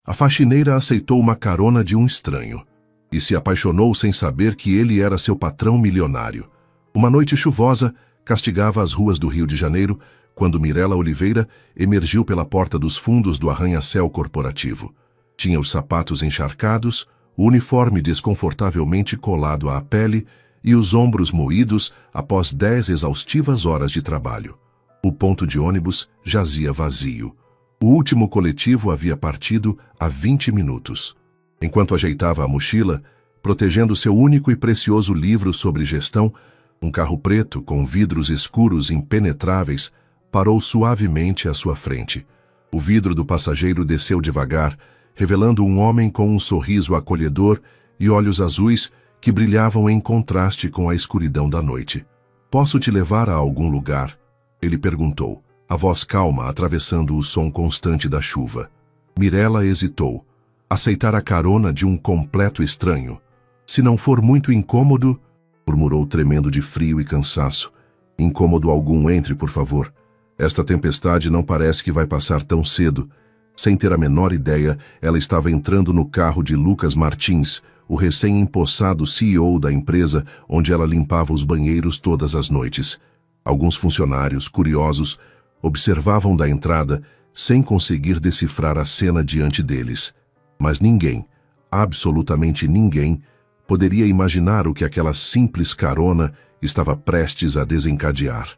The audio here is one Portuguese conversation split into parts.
A faxineira aceitou uma carona de um estranho e se apaixonou sem saber que ele era seu patrão milionário. Uma noite chuvosa castigava as ruas do Rio de Janeiro quando Mirela Oliveira emergiu pela porta dos fundos do arranha-céu corporativo. Tinha os sapatos encharcados, o uniforme desconfortavelmente colado à pele e os ombros moídos após 10 exaustivas horas de trabalho. O ponto de ônibus jazia vazio. O último coletivo havia partido há 20 minutos. Enquanto ajeitava a mochila, protegendo seu único e precioso livro sobre gestão, um carro preto com vidros escuros impenetráveis parou suavemente à sua frente. O vidro do passageiro desceu devagar, revelando um homem com um sorriso acolhedor e olhos azuis que brilhavam em contraste com a escuridão da noite. "Posso te levar a algum lugar?" ele perguntou, a voz calma atravessando o som constante da chuva. Mirela hesitou. Aceitar a carona de um completo estranho. "Se não for muito incômodo", murmurou tremendo de frio e cansaço. "Incômodo algum, entre, por favor. Esta tempestade não parece que vai passar tão cedo." Sem ter a menor ideia, ela estava entrando no carro de Lucas Martins, o recém-empossado CEO da empresa onde ela limpava os banheiros todas as noites. Alguns funcionários, curiosos, observavam da entrada, sem conseguir decifrar a cena diante deles. Mas ninguém, absolutamente ninguém, poderia imaginar o que aquela simples carona estava prestes a desencadear.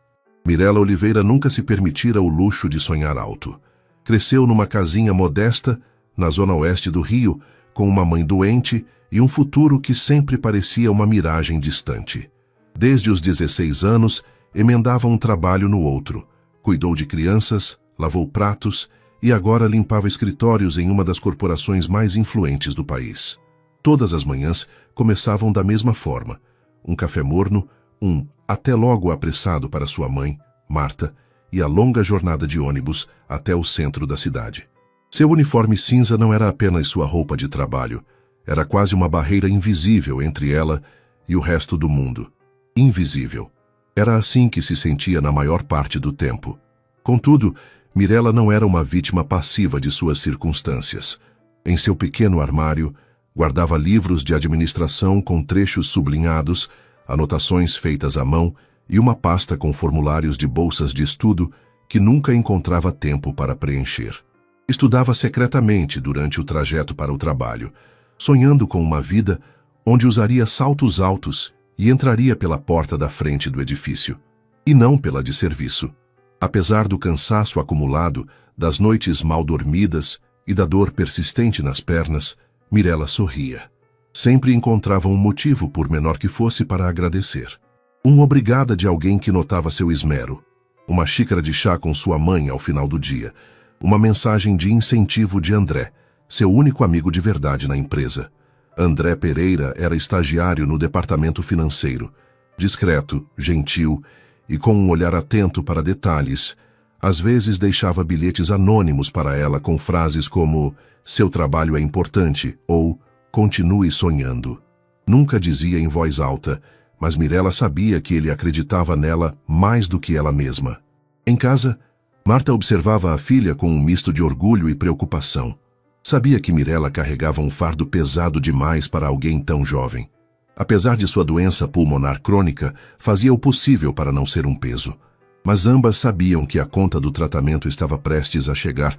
Mirela Oliveira nunca se permitira o luxo de sonhar alto. Cresceu numa casinha modesta, na zona oeste do Rio, com uma mãe doente e um futuro que sempre parecia uma miragem distante. Desde os 16 anos, emendava um trabalho no outro. Cuidou de crianças, lavou pratos e agora limpava escritórios em uma das corporações mais influentes do país. Todas as manhãs começavam da mesma forma. Um café morno, um até logo apressado para sua mãe, Marta, e a longa jornada de ônibus até o centro da cidade. Seu uniforme cinza não era apenas sua roupa de trabalho, era quase uma barreira invisível entre ela e o resto do mundo. Invisível. Era assim que se sentia na maior parte do tempo. Contudo, Mirela não era uma vítima passiva de suas circunstâncias. Em seu pequeno armário, guardava livros de administração com trechos sublinhados, anotações feitas à mão e uma pasta com formulários de bolsas de estudo que nunca encontrava tempo para preencher. Estudava secretamente durante o trajeto para o trabalho, sonhando com uma vida onde usaria saltos altos e entraria pela porta da frente do edifício, e não pela de serviço. Apesar do cansaço acumulado, das noites mal dormidas e da dor persistente nas pernas, Mirela sorria. Sempre encontrava um motivo, por menor que fosse, para agradecer. Obrigada de alguém que notava seu esmero. Uma xícara de chá com sua mãe ao final do dia. Uma mensagem de incentivo de André, seu único amigo de verdade na empresa. André Pereira era estagiário no departamento financeiro. Discreto, gentil e com um olhar atento para detalhes, às vezes deixava bilhetes anônimos para ela com frases como "seu trabalho é importante" ou "continue sonhando". Nunca dizia em voz alta, mas Mirela sabia que ele acreditava nela mais do que ela mesma. Em casa, Marta observava a filha com um misto de orgulho e preocupação. Sabia que Mirela carregava um fardo pesado demais para alguém tão jovem. Apesar de sua doença pulmonar crônica, fazia o possível para não ser um peso. Mas ambas sabiam que a conta do tratamento estava prestes a chegar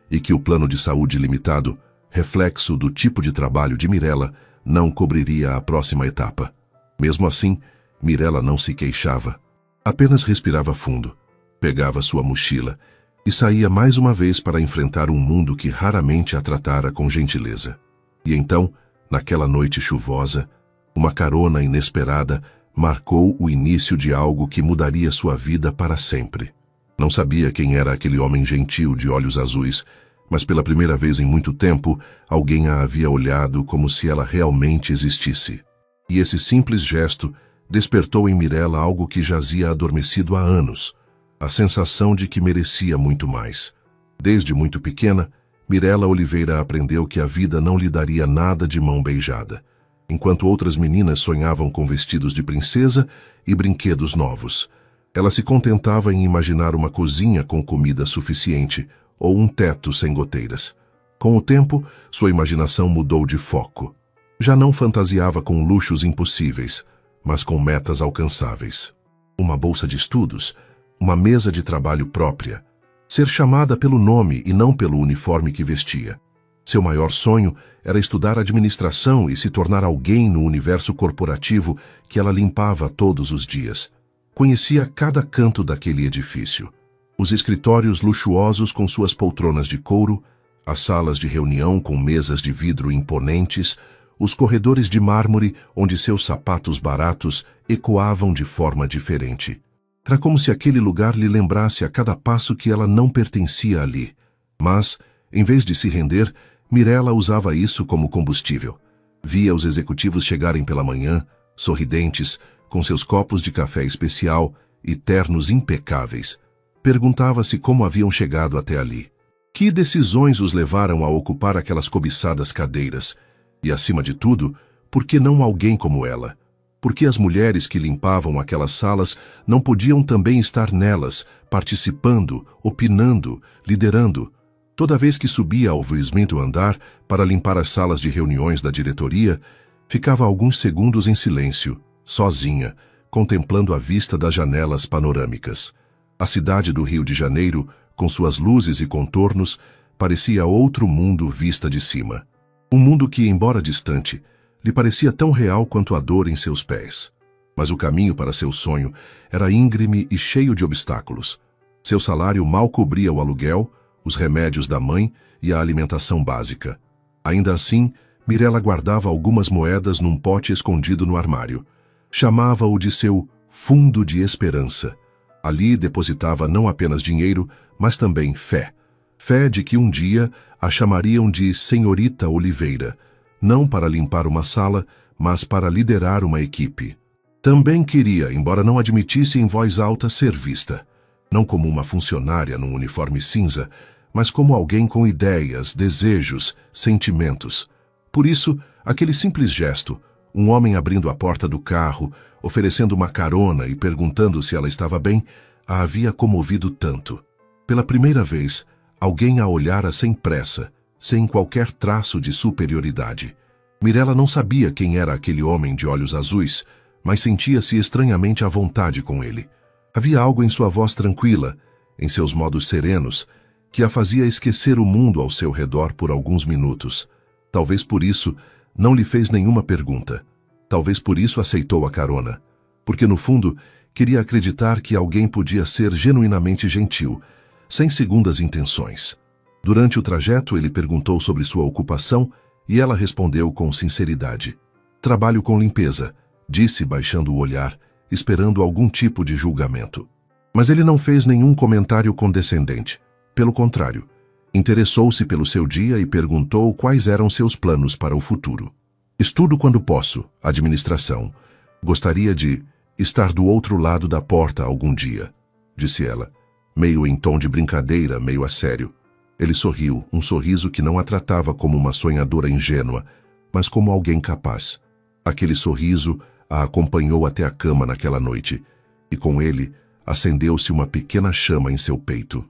e que o plano de saúde limitado, reflexo do tipo de trabalho de Mirela, não cobriria a próxima etapa. Mesmo assim, Mirela não se queixava. Apenas respirava fundo, pegava sua mochila e saía mais uma vez para enfrentar um mundo que raramente a tratara com gentileza. E então, naquela noite chuvosa, uma carona inesperada marcou o início de algo que mudaria sua vida para sempre. Não sabia quem era aquele homem gentil de olhos azuis, mas pela primeira vez em muito tempo, alguém a havia olhado como se ela realmente existisse. E esse simples gesto despertou em Mirela algo que jazia adormecido há anos, a sensação de que merecia muito mais. Desde muito pequena, Mirela Oliveira aprendeu que a vida não lhe daria nada de mão beijada, enquanto outras meninas sonhavam com vestidos de princesa e brinquedos novos. Ela se contentava em imaginar uma cozinha com comida suficiente ou um teto sem goteiras. Com o tempo, sua imaginação mudou de foco. Já não fantasiava com luxos impossíveis, mas com metas alcançáveis. Uma bolsa de estudos, uma mesa de trabalho própria, ser chamada pelo nome e não pelo uniforme que vestia. Seu maior sonho era estudar administração e se tornar alguém no universo corporativo que ela limpava todos os dias. Conhecia cada canto daquele edifício. Os escritórios luxuosos com suas poltronas de couro, as salas de reunião com mesas de vidro imponentes, os corredores de mármore onde seus sapatos baratos ecoavam de forma diferente. Era como se aquele lugar lhe lembrasse a cada passo que ela não pertencia ali. Mas, em vez de se render, Mirella usava isso como combustível. Via os executivos chegarem pela manhã, sorridentes, com seus copos de café especial e ternos impecáveis. Perguntava-se como haviam chegado até ali. Que decisões os levaram a ocupar aquelas cobiçadas cadeiras? E, acima de tudo, por que não alguém como ela? Por que as mulheres que limpavam aquelas salas não podiam também estar nelas, participando, opinando, liderando? Toda vez que subia ao 20º andar para limpar as salas de reuniões da diretoria, ficava alguns segundos em silêncio, sozinha, contemplando a vista das janelas panorâmicas. A cidade do Rio de Janeiro, com suas luzes e contornos, parecia outro mundo vista de cima. Um mundo que, embora distante, lhe parecia tão real quanto a dor em seus pés. Mas o caminho para seu sonho era íngreme e cheio de obstáculos. Seu salário mal cobria o aluguel, os remédios da mãe e a alimentação básica. Ainda assim, Mirella guardava algumas moedas num pote escondido no armário. Chamava-o de seu fundo de esperança. Ali depositava não apenas dinheiro, mas também fé. Fé de que um dia a chamariam de Senhorita Oliveira, não para limpar uma sala, mas para liderar uma equipe. Também queria, embora não admitisse em voz alta, ser vista. Não como uma funcionária num uniforme cinza, mas como alguém com ideias, desejos, sentimentos. Por isso, aquele simples gesto, um homem abrindo a porta do carro, oferecendo uma carona e perguntando se ela estava bem, a havia comovido tanto. Pela primeira vez, alguém a olhara sem pressa, sem qualquer traço de superioridade. Mirella não sabia quem era aquele homem de olhos azuis, mas sentia-se estranhamente à vontade com ele. Havia algo em sua voz tranquila, em seus modos serenos, que a fazia esquecer o mundo ao seu redor por alguns minutos. Talvez por isso não lhe fez nenhuma pergunta. Talvez por isso aceitou a carona. Porque, no fundo, queria acreditar que alguém podia ser genuinamente gentil, sem segundas intenções. Durante o trajeto, ele perguntou sobre sua ocupação e ela respondeu com sinceridade. Trabalho com limpeza, disse baixando o olhar, esperando algum tipo de julgamento. Mas ele não fez nenhum comentário condescendente. Pelo contrário, interessou-se pelo seu dia e perguntou quais eram seus planos para o futuro. Estudo quando posso, administração. Gostaria de estar do outro lado da porta algum dia, disse ela, meio em tom de brincadeira, meio a sério. Ele sorriu, um sorriso que não a tratava como uma sonhadora ingênua, mas como alguém capaz. Aquele sorriso a acompanhou até a cama naquela noite, e com ele acendeu-se uma pequena chama em seu peito.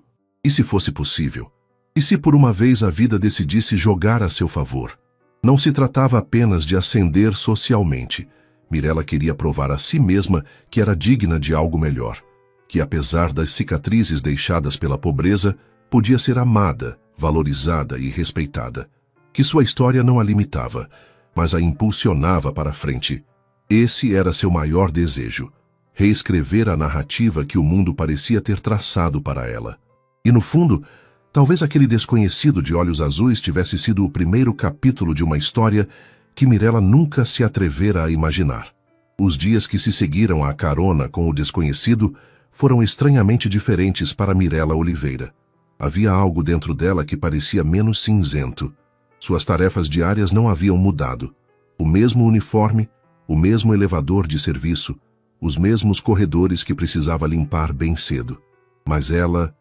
E se fosse possível? E se por uma vez a vida decidisse jogar a seu favor? Não se tratava apenas de ascender socialmente. Mirella queria provar a si mesma que era digna de algo melhor, que apesar das cicatrizes deixadas pela pobreza, podia ser amada, valorizada e respeitada, que sua história não a limitava, mas a impulsionava para a frente. Esse era seu maior desejo, reescrever a narrativa que o mundo parecia ter traçado para ela. E no fundo, talvez aquele desconhecido de olhos azuis tivesse sido o primeiro capítulo de uma história que Mirella nunca se atrevera a imaginar. Os dias que se seguiram à carona com o desconhecido foram estranhamente diferentes para Mirella Oliveira. Havia algo dentro dela que parecia menos cinzento. Suas tarefas diárias não haviam mudado. O mesmo uniforme, o mesmo elevador de serviço, os mesmos corredores que precisava limpar bem cedo. Mas ela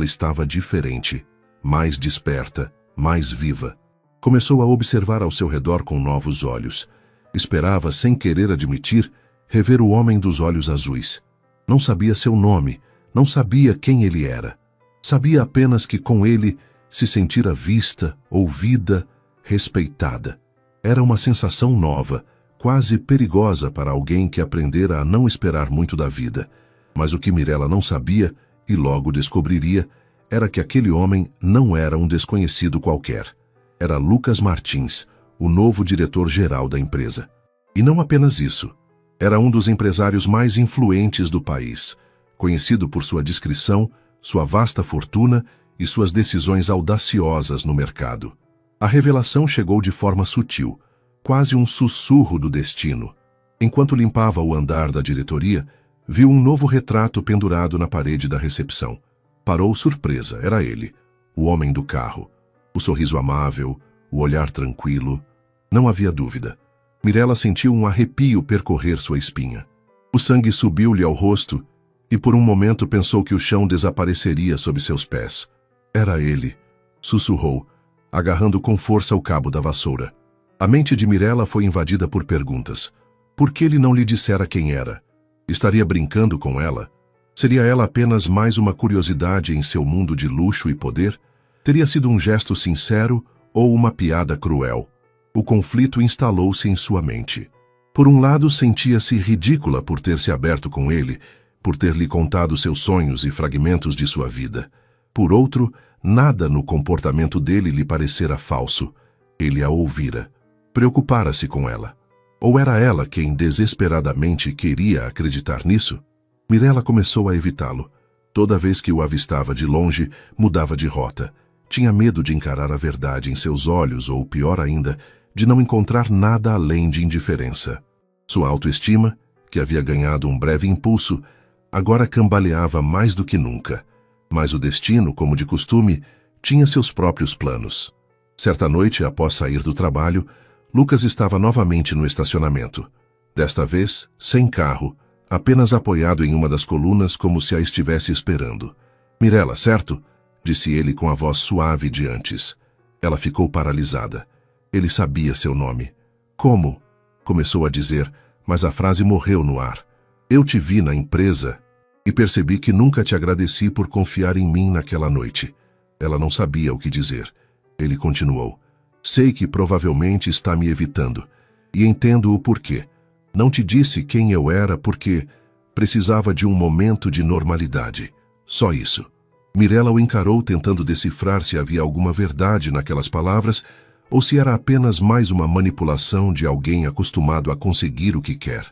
estava diferente, mais desperta, mais viva. Começou a observar ao seu redor com novos olhos. Esperava, sem querer admitir, rever o homem dos olhos azuis. Não sabia seu nome, não sabia quem ele era. Sabia apenas que com ele se sentira vista, ouvida, respeitada. Era uma sensação nova, quase perigosa para alguém que aprendera a não esperar muito da vida. Mas o que Mirella não sabia, e logo descobriria, era que aquele homem não era um desconhecido qualquer. Era Lucas Martins, o novo diretor-geral da empresa. E não apenas isso. Era um dos empresários mais influentes do país, conhecido por sua discrição, sua vasta fortuna e suas decisões audaciosas no mercado. A revelação chegou de forma sutil, quase um sussurro do destino. Enquanto limpava o andar da diretoria, viu um novo retrato pendurado na parede da recepção. Parou surpresa, era ele, o homem do carro. O sorriso amável, o olhar tranquilo. Não havia dúvida. Mirella sentiu um arrepio percorrer sua espinha. O sangue subiu-lhe ao rosto e por um momento pensou que o chão desapareceria sob seus pés. Era ele, sussurrou, agarrando com força o cabo da vassoura. A mente de Mirella foi invadida por perguntas. Por que ele não lhe dissera quem era? Estaria brincando com ela? Seria ela apenas mais uma curiosidade em seu mundo de luxo e poder? Teria sido um gesto sincero ou uma piada cruel? O conflito instalou-se em sua mente. Por um lado, sentia-se ridícula por ter se aberto com ele, por ter lhe contado seus sonhos e fragmentos de sua vida. Por outro, nada no comportamento dele lhe parecera falso. Ele a ouvira. Preocupara-se com ela. Ou era ela quem desesperadamente queria acreditar nisso? Mirella começou a evitá-lo. Toda vez que o avistava de longe, mudava de rota. Tinha medo de encarar a verdade em seus olhos ou, pior ainda, de não encontrar nada além de indiferença. Sua autoestima, que havia ganhado um breve impulso, agora cambaleava mais do que nunca. Mas o destino, como de costume, tinha seus próprios planos. Certa noite, após sair do trabalho, Lucas estava novamente no estacionamento. Desta vez, sem carro, apenas apoiado em uma das colunas como se a estivesse esperando. Mirella, certo? Disse ele com a voz suave de antes. Ela ficou paralisada. Ele sabia seu nome. Como? Começou a dizer, mas a frase morreu no ar. Eu te vi na empresa e percebi que nunca te agradeci por confiar em mim naquela noite. Ela não sabia o que dizer. Ele continuou. Sei que provavelmente está me evitando, e entendo o porquê. Não te disse quem eu era porque precisava de um momento de normalidade. Só isso. Mirella o encarou tentando decifrar se havia alguma verdade naquelas palavras ou se era apenas mais uma manipulação de alguém acostumado a conseguir o que quer.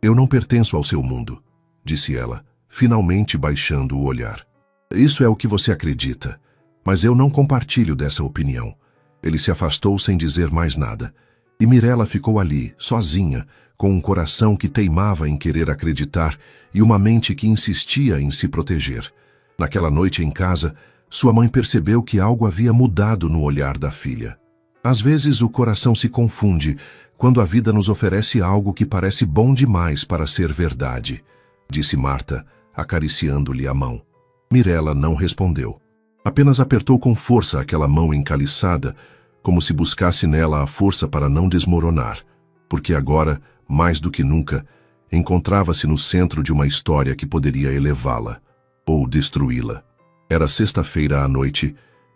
Eu não pertenço ao seu mundo, disse ela, finalmente baixando o olhar. Isso é o que você acredita, mas eu não compartilho dessa opinião. Ele se afastou sem dizer mais nada, e Mirella ficou ali, sozinha, com um coração que teimava em querer acreditar e uma mente que insistia em se proteger. Naquela noite em casa, sua mãe percebeu que algo havia mudado no olhar da filha. Às vezes o coração se confunde quando a vida nos oferece algo que parece bom demais para ser verdade, disse Marta, acariciando-lhe a mão. Mirella não respondeu. Apenas apertou com força aquela mão encaliçada, como se buscasse nela a força para não desmoronar, porque agora, mais do que nunca, encontrava-se no centro de uma história que poderia elevá-la ou destruí-la. Era sexta-feira à noite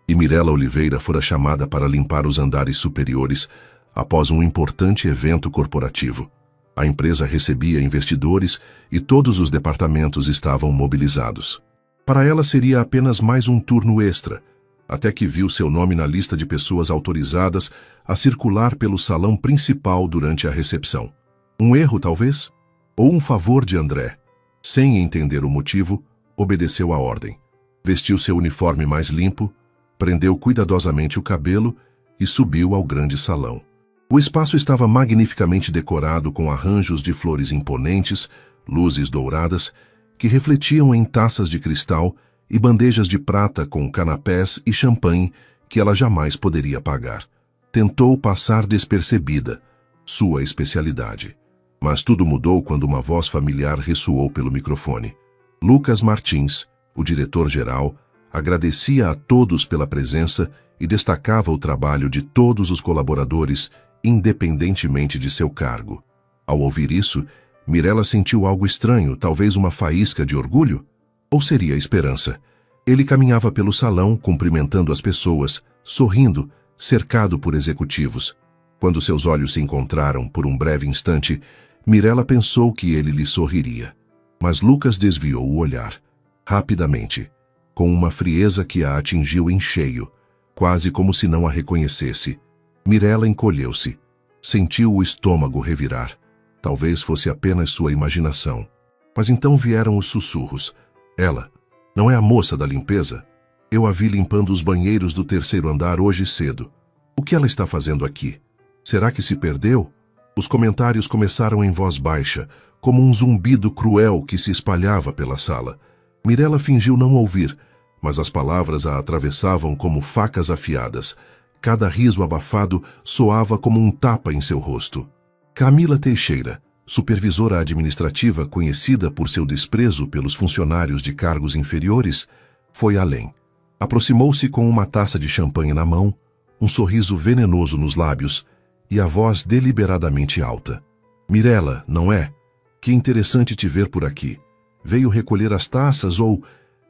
e Mirella Oliveira fora chamada para limpar os andares superiores após um importante evento corporativo. A empresa recebia investidores e todos os departamentos estavam mobilizados. Para ela seria apenas mais um turno extra, até que viu seu nome na lista de pessoas autorizadas a circular pelo salão principal durante a recepção. Um erro, talvez? Ou um favor de André? Sem entender o motivo, obedeceu à ordem. Vestiu seu uniforme mais limpo, prendeu cuidadosamente o cabelo e subiu ao grande salão. O espaço estava magnificamente decorado com arranjos de flores imponentes, luzes douradas, que refletiam em taças de cristal e bandejas de prata com canapés e champanhe que ela jamais poderia pagar. Tentou passar despercebida, sua especialidade. Mas tudo mudou quando uma voz familiar ressoou pelo microfone. Lucas Martins, o diretor-geral, agradecia a todos pela presença e destacava o trabalho de todos os colaboradores, independentemente de seu cargo. Ao ouvir isso, Mirella sentiu algo estranho, talvez uma faísca de orgulho? Ou seria esperança? Ele caminhava pelo salão, cumprimentando as pessoas, sorrindo, cercado por executivos. Quando seus olhos se encontraram por um breve instante, Mirella pensou que ele lhe sorriria. Mas Lucas desviou o olhar, rapidamente, com uma frieza que a atingiu em cheio, quase como se não a reconhecesse. Mirella encolheu-se. Sentiu o estômago revirar. Talvez fosse apenas sua imaginação. Mas então vieram os sussurros. Ela, não é a moça da limpeza? Eu a vi limpando os banheiros do 3º andar hoje cedo. O que ela está fazendo aqui? Será que se perdeu? Os comentários começaram em voz baixa, como um zumbido cruel que se espalhava pela sala. Mirella fingiu não ouvir, mas as palavras a atravessavam como facas afiadas. Cada riso abafado soava como um tapa em seu rosto. Camila Teixeira, supervisora administrativa conhecida por seu desprezo pelos funcionários de cargos inferiores, foi além. Aproximou-se com uma taça de champanhe na mão, um sorriso venenoso nos lábios e a voz deliberadamente alta. Mirella, não é? Que interessante te ver por aqui. Veio recolher as taças ou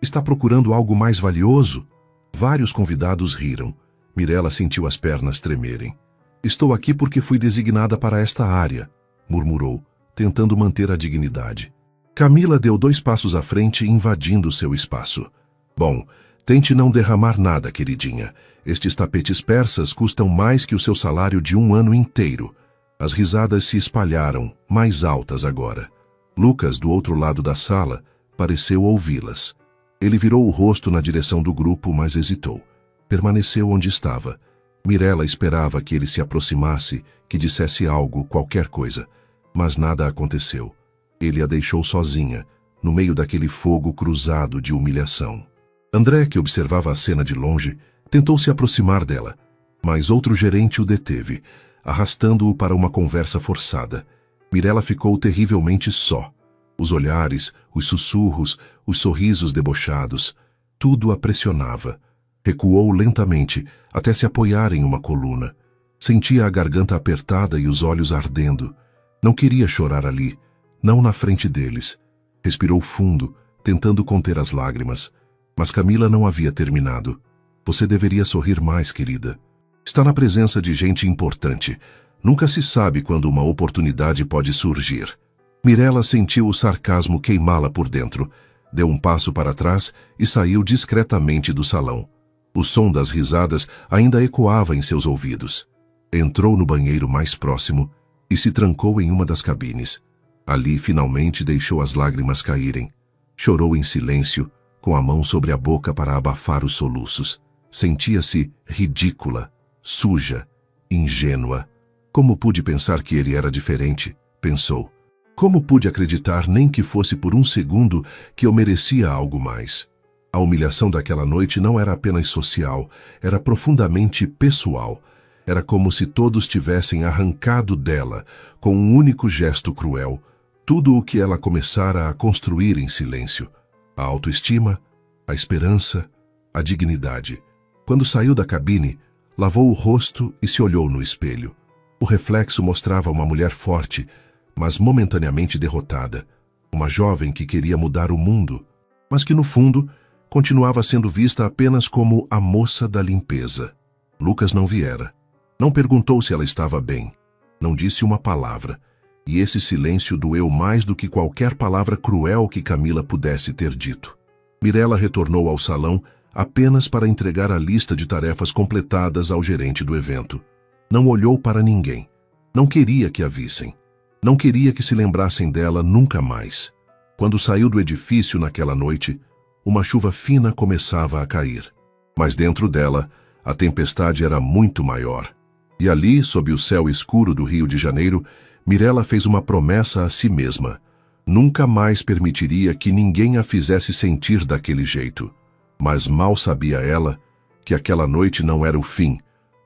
está procurando algo mais valioso? Vários convidados riram. Mirella sentiu as pernas tremerem. Estou aqui porque fui designada para esta área, murmurou, tentando manter a dignidade. Camila deu 2 passos à frente, invadindo seu espaço. Bom, tente não derramar nada, queridinha. Estes tapetes persas custam mais que o seu salário de 1 ano inteiro. As risadas se espalharam, mais altas agora. Lucas, do outro lado da sala, pareceu ouvi-las. Ele virou o rosto na direção do grupo, mas hesitou. Permaneceu onde estava. Mirella esperava que ele se aproximasse, que dissesse algo, qualquer coisa. Mas nada aconteceu. Ele a deixou sozinha, no meio daquele fogo cruzado de humilhação. André, que observava a cena de longe, tentou se aproximar dela, mas outro gerente o deteve, arrastando-o para uma conversa forçada. Mirella ficou terrivelmente só. Os olhares, os sussurros, os sorrisos debochados, tudo a pressionava. Recuou lentamente, até se apoiar em uma coluna. Sentia a garganta apertada e os olhos ardendo. Não queria chorar ali, não na frente deles. Respirou fundo, tentando conter as lágrimas. Mas Camila não havia terminado. Você deveria sorrir mais, querida. Está na presença de gente importante. Nunca se sabe quando uma oportunidade pode surgir. Mirella sentiu o sarcasmo queimá-la por dentro. Deu um passo para trás e saiu discretamente do salão. O som das risadas ainda ecoava em seus ouvidos. Entrou no banheiro mais próximo e se trancou em uma das cabines. Ali, finalmente, deixou as lágrimas caírem. Chorou em silêncio, com a mão sobre a boca para abafar os soluços. Sentia-se ridícula, suja, ingênua. Como pude pensar que ele era diferente? Pensou. Como pude acreditar, nem que fosse por um segundo, que eu merecia algo mais? A humilhação daquela noite não era apenas social, era profundamente pessoal. Era como se todos tivessem arrancado dela, com um único gesto cruel, tudo o que ela começara a construir em silêncio. A autoestima, a esperança, a dignidade. Quando saiu da cabine, lavou o rosto e se olhou no espelho. O reflexo mostrava uma mulher forte, mas momentaneamente derrotada. Uma jovem que queria mudar o mundo, mas que no fundo continuava sendo vista apenas como a moça da limpeza. Lucas não viera. Não perguntou se ela estava bem. Não disse uma palavra. E esse silêncio doeu mais do que qualquer palavra cruel que Camila pudesse ter dito. Mirella retornou ao salão apenas para entregar a lista de tarefas completadas ao gerente do evento. Não olhou para ninguém. Não queria que a vissem. Não queria que se lembrassem dela nunca mais. Quando saiu do edifício naquela noite, uma chuva fina começava a cair. Mas dentro dela, a tempestade era muito maior. E ali, sob o céu escuro do Rio de Janeiro, Mirella fez uma promessa a si mesma. Nunca mais permitiria que ninguém a fizesse sentir daquele jeito. Mas mal sabia ela que aquela noite não era o fim,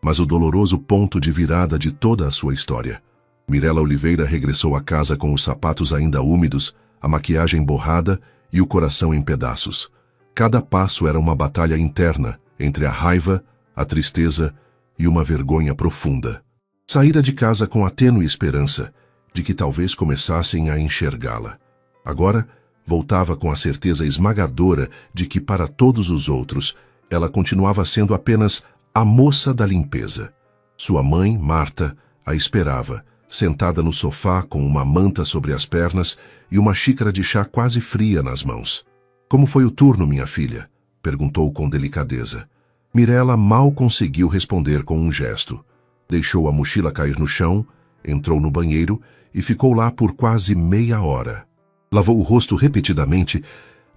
mas o doloroso ponto de virada de toda a sua história. Mirella Oliveira regressou a casa com os sapatos ainda úmidos, a maquiagem borrada e o coração em pedaços. Cada passo era uma batalha interna entre a raiva, a tristeza e uma vergonha profunda. Saíra de casa com a tênue esperança de que talvez começassem a enxergá-la. Agora, Voltava com a certeza esmagadora de que, para todos os outros, ela continuava sendo apenas a moça da limpeza. Sua mãe, Marta, a esperava, sentada no sofá com uma manta sobre as pernas e uma xícara de chá quase fria nas mãos. "Como foi o turno, minha filha?" perguntou com delicadeza. Mirella mal conseguiu responder com um gesto. Deixou a mochila cair no chão, entrou no banheiro e ficou lá por quase meia hora. Lavou o rosto repetidamente,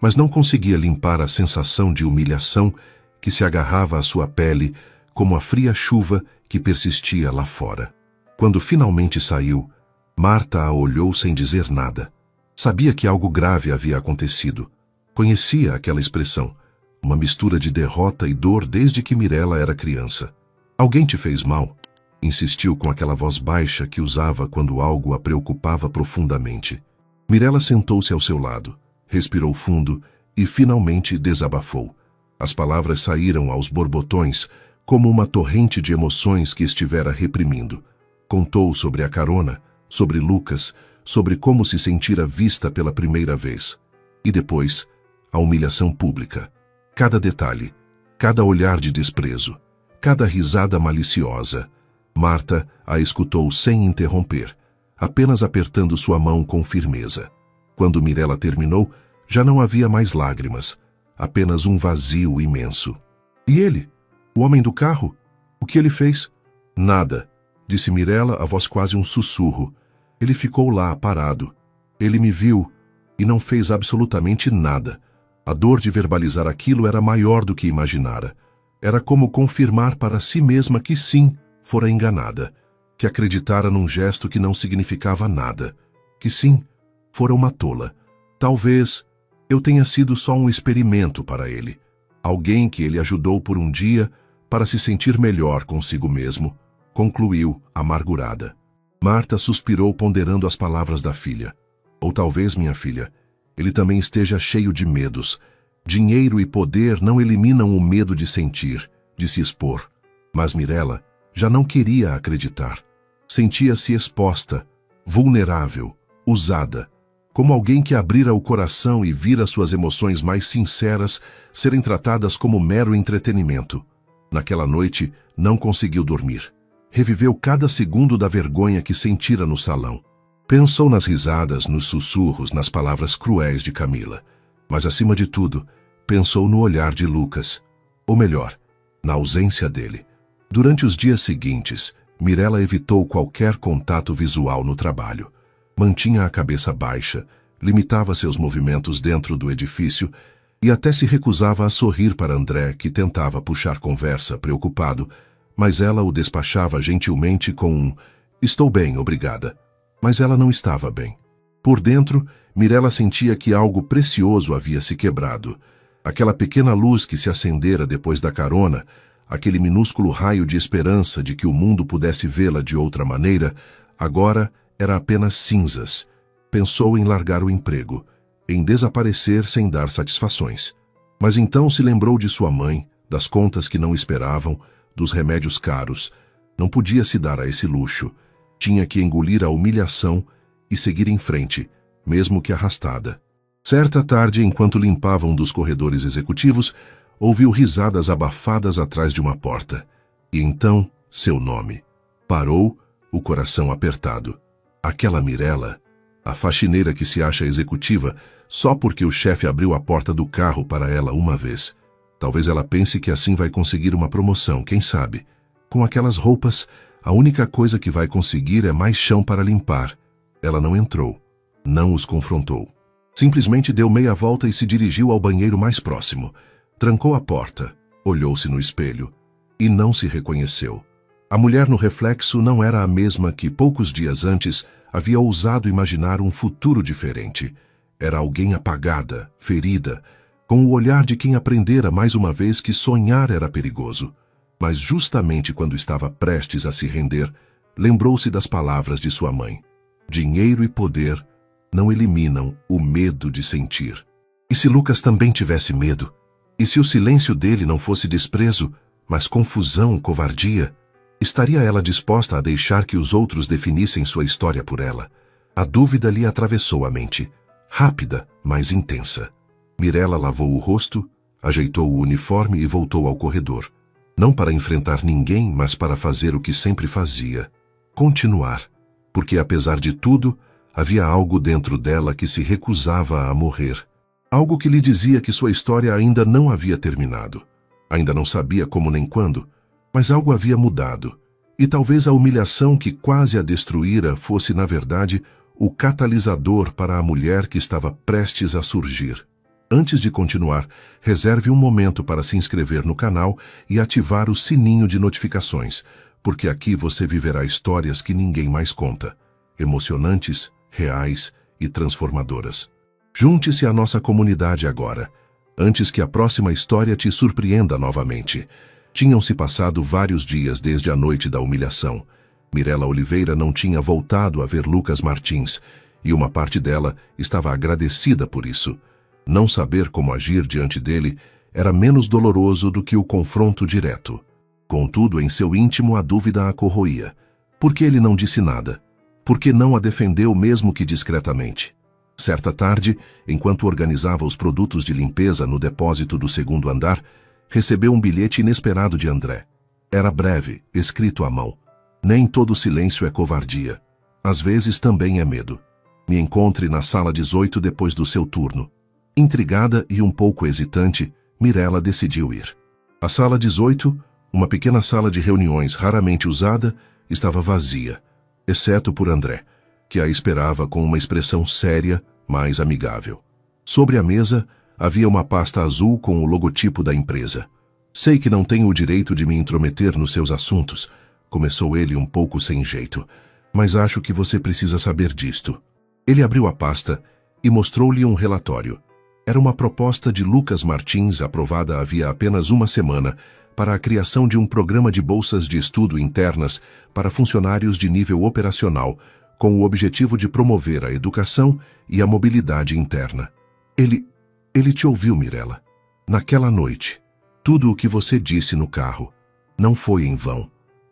mas não conseguia limpar a sensação de humilhação que se agarrava à sua pele como a fria chuva que persistia lá fora. Quando finalmente saiu, Marta a olhou sem dizer nada. Sabia que algo grave havia acontecido. Conhecia aquela expressão, uma mistura de derrota e dor desde que Mirella era criança. "Alguém te fez mal?" insistiu com aquela voz baixa que usava quando algo a preocupava profundamente. Mirella sentou-se ao seu lado, respirou fundo e finalmente desabafou. As palavras saíram aos borbotões, como uma torrente de emoções que estivera reprimindo. Contou sobre a carona, sobre Lucas, sobre como se sentira vista pela primeira vez. E depois, a humilhação pública. Cada detalhe, cada olhar de desprezo, cada risada maliciosa. Marta a escutou sem interromper, apenas apertando sua mão com firmeza. Quando Mirella terminou, já não havia mais lágrimas, apenas um vazio imenso. "E ele? O homem do carro? O que ele fez?" "Nada", disse Mirella, a voz quase um sussurro. "Ele ficou lá, parado. Ele me viu e não fez absolutamente nada." A dor de verbalizar aquilo era maior do que imaginara. Era como confirmar para si mesma que sim, fora enganada, que acreditara num gesto que não significava nada, que sim, fora uma tola. "Talvez eu tenha sido só um experimento para ele, alguém que ele ajudou por um dia para se sentir melhor consigo mesmo", concluiu, amargurada. Marta suspirou ponderando as palavras da filha. "Ou talvez, minha filha, ele também esteja cheio de medos. Dinheiro e poder não eliminam o medo de sentir, de se expor." Mas Mirella já não queria acreditar. Sentia-se exposta, vulnerável, usada, como alguém que abrira o coração e vira suas emoções mais sinceras serem tratadas como mero entretenimento. Naquela noite, não conseguiu dormir. Reviveu cada segundo da vergonha que sentira no salão. Pensou nas risadas, nos sussurros, nas palavras cruéis de Camila. Mas, acima de tudo, pensou no olhar de Lucas. Ou melhor, na ausência dele. Durante os dias seguintes, Mirella evitou qualquer contato visual no trabalho. Mantinha a cabeça baixa, limitava seus movimentos dentro do edifício e até se recusava a sorrir para André, que tentava puxar conversa, preocupado, mas ela o despachava gentilmente com um "estou bem, obrigada." Mas ela não estava bem. Por dentro, Mirella sentia que algo precioso havia se quebrado. Aquela pequena luz que se acendera depois da carona, aquele minúsculo raio de esperança de que o mundo pudesse vê-la de outra maneira, agora era apenas cinzas. Pensou em largar o emprego, em desaparecer sem dar satisfações. Mas então se lembrou de sua mãe, das contas que não esperavam, dos remédios caros. Não podia se dar a esse luxo. Tinha que engolir a humilhação e seguir em frente, mesmo que arrastada. Certa tarde, enquanto limpava um dos corredores executivos, ouviu risadas abafadas atrás de uma porta. E então, seu nome. Parou, o coração apertado. Aquela Mirella, a faxineira que se acha executiva só porque o chefe abriu a porta do carro para ela uma vez. Talvez ela pense que assim vai conseguir uma promoção, quem sabe? Com aquelas roupas, a única coisa que vai conseguir é mais chão para limpar. Ela não entrou, não os confrontou. Simplesmente deu meia volta e se dirigiu ao banheiro mais próximo. Trancou a porta, olhou-se no espelho e não se reconheceu. A mulher no reflexo não era a mesma que poucos dias antes havia ousado imaginar um futuro diferente. Era alguém apagada, ferida, com o olhar de quem aprendera mais uma vez que sonhar era perigoso. Mas justamente quando estava prestes a se render, lembrou-se das palavras de sua mãe. Dinheiro e poder não eliminam o medo de sentir. E se Lucas também tivesse medo? E se o silêncio dele não fosse desprezo, mas confusão, covardia? Estaria ela disposta a deixar que os outros definissem sua história por ela? A dúvida lhe atravessou a mente. rápida, mas intensa. Mirella lavou o rosto, ajeitou o uniforme e voltou ao corredor. Não para enfrentar ninguém, mas para fazer o que sempre fazia. Continuar. Porque, apesar de tudo, havia algo dentro dela que se recusava a morrer. Algo que lhe dizia que sua história ainda não havia terminado. Ainda não sabia como nem quando, mas algo havia mudado. E talvez a humilhação que quase a destruíra fosse, na verdade, o catalisador para a mulher que estava prestes a surgir. Antes de continuar, reserve um momento para se inscrever no canal e ativar o sininho de notificações, porque aqui você viverá histórias que ninguém mais conta, emocionantes, reais e transformadoras. Junte-se à nossa comunidade agora, antes que a próxima história te surpreenda novamente. Tinham-se passado vários dias desde a noite da humilhação. Mirella Oliveira não tinha voltado a ver Lucas Martins, e uma parte dela estava agradecida por isso. Não saber como agir diante dele era menos doloroso do que o confronto direto. Contudo, em seu íntimo a dúvida a corroía. Por que ele não disse nada? Por que não a defendeu mesmo que discretamente? Certa tarde, enquanto organizava os produtos de limpeza no depósito do segundo andar, recebeu um bilhete inesperado de André. Era breve, escrito à mão. Nem todo silêncio é covardia. Às vezes também é medo. Me encontre na sala 18 depois do seu turno. Intrigada e um pouco hesitante, Mirella decidiu ir. A sala 18, uma pequena sala de reuniões raramente usada, estava vazia, exceto por André, que a esperava com uma expressão séria, mas amigável. Sobre a mesa, havia uma pasta azul com o logotipo da empresa. Sei que não tenho o direito de me intrometer nos seus assuntos, começou ele um pouco sem jeito, mas acho que você precisa saber disto. Ele abriu a pasta e mostrou-lhe um relatório. Era uma proposta de Lucas Martins, aprovada havia apenas uma semana, para a criação de um programa de bolsas de estudo internas para funcionários de nível operacional, com o objetivo de promover a educação e a mobilidade interna. Ele te ouviu, Mirella. Naquela noite, tudo o que você disse no carro não foi em vão.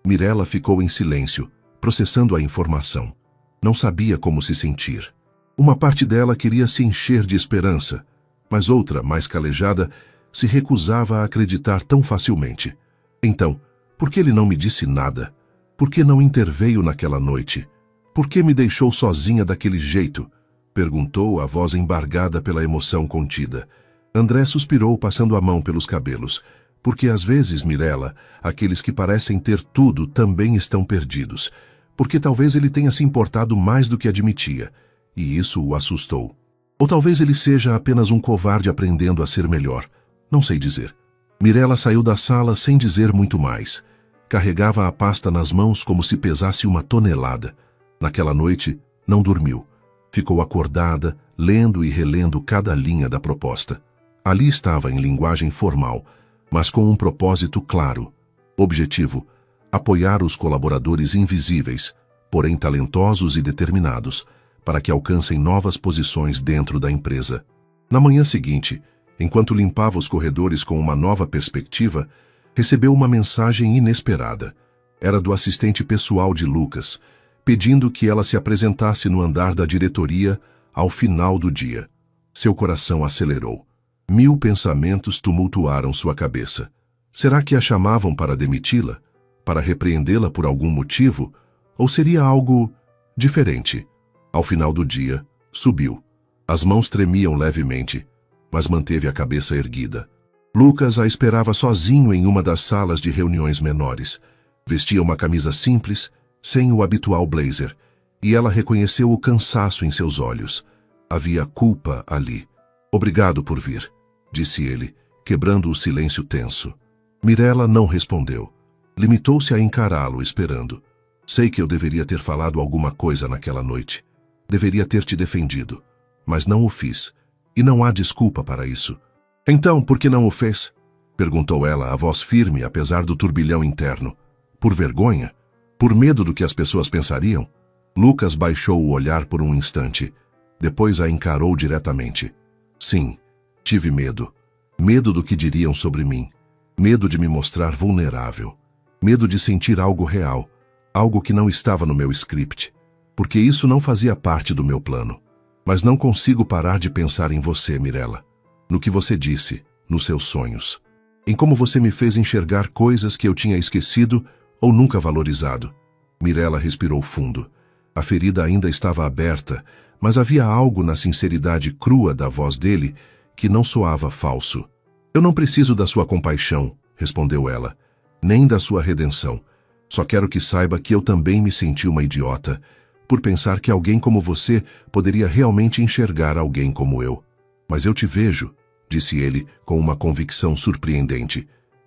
Mirella ficou em silêncio, processando a informação. Não sabia como se sentir. Uma parte dela queria se encher de esperança, mas outra, mais calejada, se recusava a acreditar tão facilmente. Então, por que ele não me disse nada? Por que não interveio naquela noite? Por que me deixou sozinha daquele jeito? Perguntou, a voz embargada pela emoção contida. André suspirou, passando a mão pelos cabelos. Porque às vezes, Mirella, aqueles que parecem ter tudo também estão perdidos. Porque talvez ele tenha se importado mais do que admitia, e isso o assustou. Ou talvez ele seja apenas um covarde aprendendo a ser melhor. Não sei dizer. Mirella saiu da sala sem dizer muito mais. Carregava a pasta nas mãos como se pesasse uma tonelada. Naquela noite, não dormiu. Ficou acordada, lendo e relendo cada linha da proposta. Ali estava em linguagem formal, mas com um propósito claro. Objetivo: apoiar os colaboradores invisíveis, porém talentosos e determinados, para que alcancem novas posições dentro da empresa. Na manhã seguinte, enquanto limpava os corredores com uma nova perspectiva, recebeu uma mensagem inesperada. Era do assistente pessoal de Lucas, pedindo que ela se apresentasse no andar da diretoria ao final do dia. Seu coração acelerou. 1000 pensamentos tumultuaram sua cabeça. Será que a chamavam para demiti-la? Para repreendê-la por algum motivo? Ou seria algo diferente? Ao final do dia, subiu. As mãos tremiam levemente, mas manteve a cabeça erguida. Lucas a esperava sozinho em uma das salas de reuniões menores. Vestia uma camisa simples, sem o habitual blazer, e ela reconheceu o cansaço em seus olhos. Havia culpa ali. Obrigado por vir, disse ele, quebrando o silêncio tenso. Mirella não respondeu. Limitou-se a encará-lo, esperando. Sei que eu deveria ter falado alguma coisa naquela noite. Deveria ter te defendido, mas não o fiz, e não há desculpa para isso. Então, por que não o fez? Perguntou ela, a voz firme, apesar do turbilhão interno. Por vergonha? Por medo do que as pessoas pensariam? Lucas baixou o olhar por um instante. Depois a encarou diretamente. Sim, tive medo. Medo do que diriam sobre mim. Medo de me mostrar vulnerável. Medo de sentir algo real, algo que não estava no meu script. Porque isso não fazia parte do meu plano. Mas não consigo parar de pensar em você, Mirella. No que você disse, nos seus sonhos. Em como você me fez enxergar coisas que eu tinha esquecido ou nunca valorizado. Mirella respirou fundo. A ferida ainda estava aberta, mas havia algo na sinceridade crua da voz dele que não soava falso. Eu não preciso da sua compaixão, respondeu ela, nem da sua redenção. Só quero que saiba que eu também me senti uma idiota, por pensar que alguém como você poderia realmente enxergar alguém como eu. Mas eu te vejo, disse ele com uma convicção surpreendente,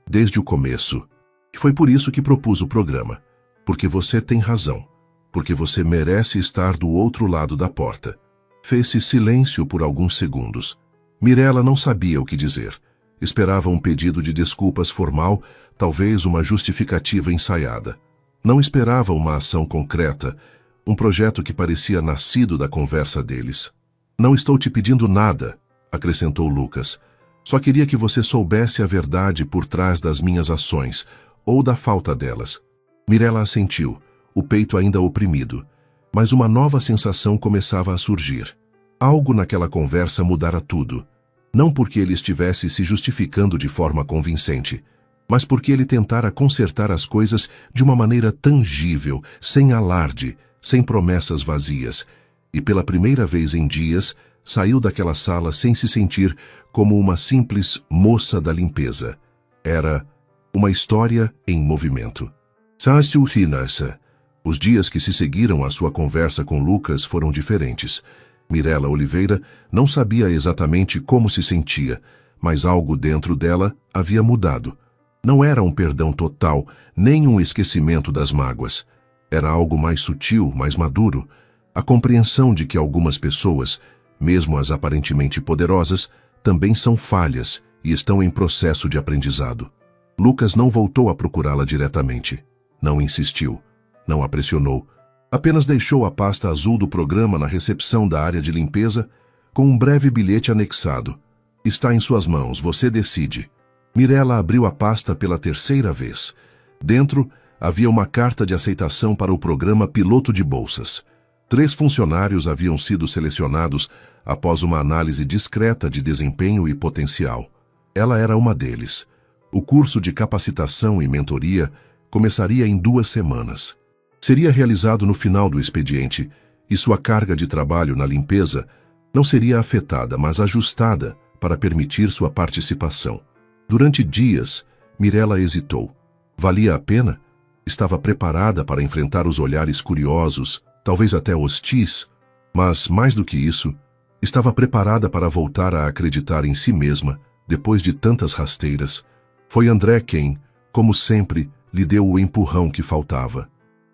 desde o começo. E foi por isso que propus o programa. Porque você tem razão. Porque você merece estar do outro lado da porta. Fez-se silêncio por alguns segundos. Mirella não sabia o que dizer. Esperava um pedido de desculpas formal, talvez uma justificativa ensaiada. Não esperava uma ação concreta, um projeto que parecia nascido da conversa deles. Não estou te pedindo nada, acrescentou Lucas. Só queria que você soubesse a verdade por trás das minhas ações, ou da falta delas. Mirella assentiu, o peito ainda oprimido, mas uma nova sensação começava a surgir. Algo naquela conversa mudara tudo. Não porque ele estivesse se justificando de forma convincente, mas porque ele tentara consertar as coisas de uma maneira tangível, sem alarde, sem promessas vazias, e pela primeira vez em dias, saiu daquela sala sem se sentir como uma simples moça da limpeza. Era uma história em movimento. Os dias que se seguiram à sua conversa com Lucas foram diferentes. Mirella Oliveira não sabia exatamente como se sentia, mas algo dentro dela havia mudado. Não era um perdão total, nem um esquecimento das mágoas. Era algo mais sutil, mais maduro, a compreensão de que algumas pessoas, mesmo as aparentemente poderosas, também são falhas e estão em processo de aprendizado. Lucas não voltou a procurá-la diretamente. Não insistiu, não a pressionou. Apenas deixou a pasta azul do programa na recepção da área de limpeza com um breve bilhete anexado. Está em suas mãos, você decide. Mirella abriu a pasta pela terceira vez. Dentro havia uma carta de aceitação para o programa Piloto de Bolsas. 3 funcionários haviam sido selecionados após uma análise discreta de desempenho e potencial. Ela era uma deles. O curso de capacitação e mentoria começaria em 2 semanas. Seria realizado no final do expediente e sua carga de trabalho na limpeza não seria afetada, mas ajustada para permitir sua participação. Durante dias, Mirella hesitou. Valia a pena? Estava preparada para enfrentar os olhares curiosos, talvez até hostis, mas, mais do que isso, estava preparada para voltar a acreditar em si mesma depois de tantas rasteiras. Foi André quem, como sempre, lhe deu o empurrão que faltava.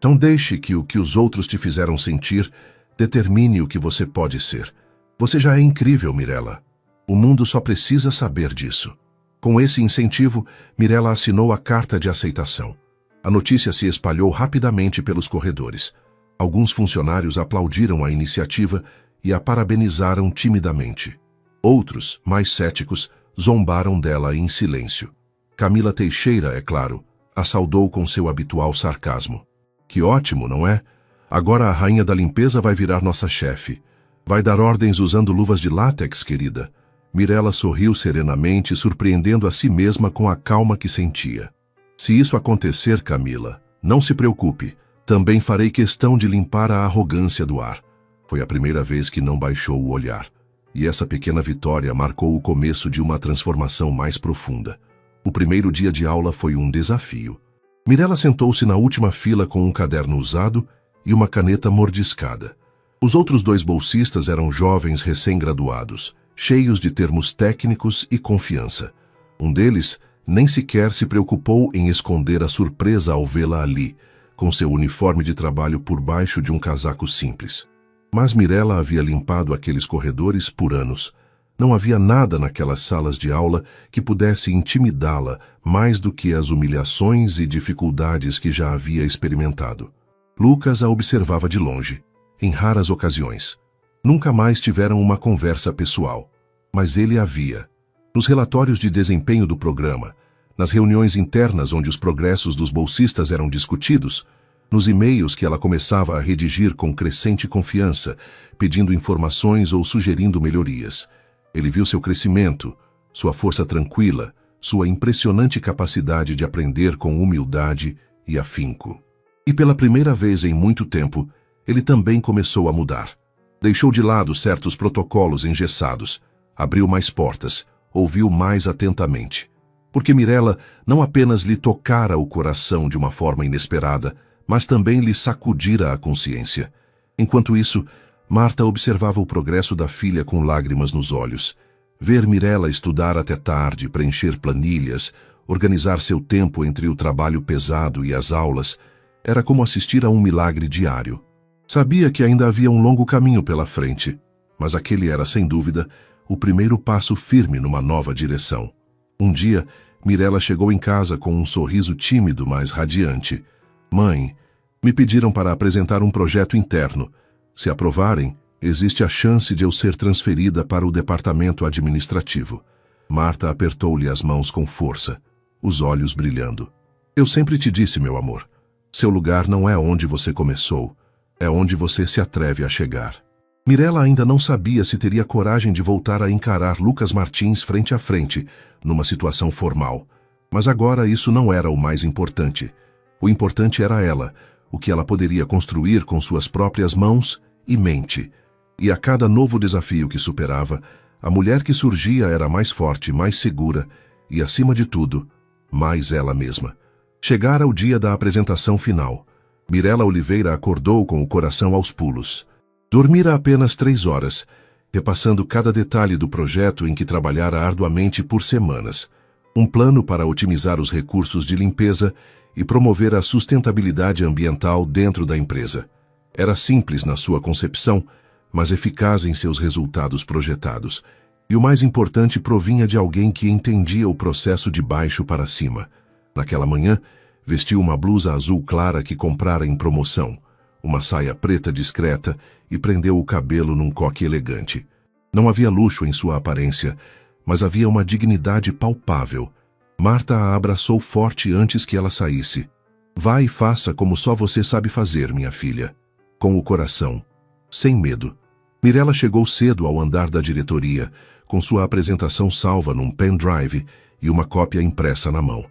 Não deixe que o que os outros te fizeram sentir determine o que você pode ser. Você já é incrível, Mirella. O mundo só precisa saber disso. Com esse incentivo, Mirella assinou a carta de aceitação. A notícia se espalhou rapidamente pelos corredores. Alguns funcionários aplaudiram a iniciativa e a parabenizaram timidamente. Outros, mais céticos, zombaram dela em silêncio. Camila Teixeira, é claro, a saudou com seu habitual sarcasmo. Que ótimo, não é? Agora a rainha da limpeza vai virar nossa chefe. Vai dar ordens usando luvas de látex, querida. Mirella sorriu serenamente, surpreendendo a si mesma com a calma que sentia. Se isso acontecer, Camila, não se preocupe. Também farei questão de limpar a arrogância do ar. Foi a primeira vez que não baixou o olhar. E essa pequena vitória marcou o começo de uma transformação mais profunda. O primeiro dia de aula foi um desafio. Mirella sentou-se na última fila com um caderno usado e uma caneta mordiscada. Os outros 2 bolsistas eram jovens recém-graduados, cheios de termos técnicos e confiança. Um deles nem sequer se preocupou em esconder a surpresa ao vê-la ali, com seu uniforme de trabalho por baixo de um casaco simples. Mas Mirella havia limpado aqueles corredores por anos. Não havia nada naquelas salas de aula que pudesse intimidá-la mais do que as humilhações e dificuldades que já havia experimentado. Lucas a observava de longe, em raras ocasiões. Nunca mais tiveram uma conversa pessoal, mas ele havia. Nos relatórios de desempenho do programa, nas reuniões internas onde os progressos dos bolsistas eram discutidos, nos e-mails que ela começava a redigir com crescente confiança, pedindo informações ou sugerindo melhorias. Ele viu seu crescimento, sua força tranquila, sua impressionante capacidade de aprender com humildade e afinco. E pela primeira vez em muito tempo, ele também começou a mudar. Deixou de lado certos protocolos engessados, abriu mais portas, ouviu mais atentamente. Porque Mirella não apenas lhe tocara o coração de uma forma inesperada, mas também lhe sacudira a consciência. Enquanto isso, Marta observava o progresso da filha com lágrimas nos olhos. Ver Mirella estudar até tarde, preencher planilhas, organizar seu tempo entre o trabalho pesado e as aulas, era como assistir a um milagre diário. Sabia que ainda havia um longo caminho pela frente, mas aquele era, sem dúvida, o primeiro passo firme numa nova direção. Um dia, Mirella chegou em casa com um sorriso tímido, mas radiante. Mãe, me pediram para apresentar um projeto interno. Se aprovarem, existe a chance de eu ser transferida para o departamento administrativo. Marta apertou-lhe as mãos com força, os olhos brilhando. Eu sempre te disse, meu amor, seu lugar não é onde você começou, é onde você se atreve a chegar. Mirella ainda não sabia se teria coragem de voltar a encarar Lucas Martins frente a frente, numa situação formal. Mas agora isso não era o mais importante. O importante era ela, o que ela poderia construir com suas próprias mãos e mente. E a cada novo desafio que superava, a mulher que surgia era mais forte, mais segura e, acima de tudo, mais ela mesma. Chegara o dia da apresentação final. Mirella Oliveira acordou com o coração aos pulos. Dormira apenas 3 horas, repassando cada detalhe do projeto em que trabalhara arduamente por semanas. Um plano para otimizar os recursos de limpeza e promover a sustentabilidade ambiental dentro da empresa. Era simples na sua concepção, mas eficaz em seus resultados projetados. E o mais importante provinha de alguém que entendia o processo de baixo para cima. Naquela manhã, vestiu uma blusa azul clara que comprara em promoção, uma saia preta discreta e prendeu o cabelo num coque elegante. Não havia luxo em sua aparência, mas havia uma dignidade palpável. Marta a abraçou forte antes que ela saísse. Vá e faça como só você sabe fazer, minha filha. Com o coração, sem medo. Mirella chegou cedo ao andar da diretoria, com sua apresentação salva num pendrive e uma cópia impressa na mão.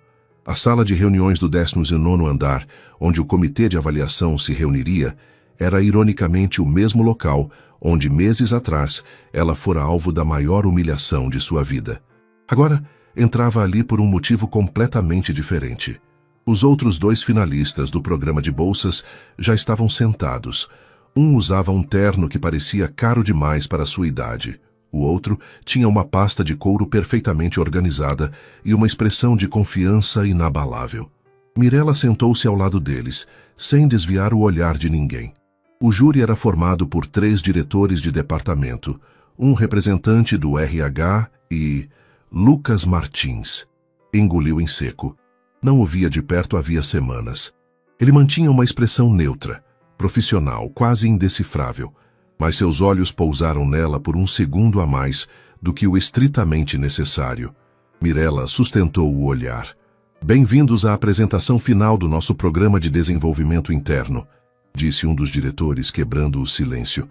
A sala de reuniões do 19º andar, onde o comitê de avaliação se reuniria, era ironicamente o mesmo local onde meses atrás ela fora alvo da maior humilhação de sua vida. Agora, entrava ali por um motivo completamente diferente. Os outros 2 finalistas do programa de bolsas já estavam sentados. Um usava um terno que parecia caro demais para sua idade. O outro tinha uma pasta de couro perfeitamente organizada e uma expressão de confiança inabalável. Mirella sentou-se ao lado deles, sem desviar o olhar de ninguém. O júri era formado por 3 diretores de departamento, um representante do RH e Lucas Martins. Engoliu em seco. Não o via de perto havia semanas. Ele mantinha uma expressão neutra, profissional, quase indecifrável, mas seus olhos pousaram nela por um segundo a mais do que o estritamente necessário. Mirella sustentou o olhar. Bem-vindos à apresentação final do nosso programa de desenvolvimento interno, disse um dos diretores, quebrando o silêncio.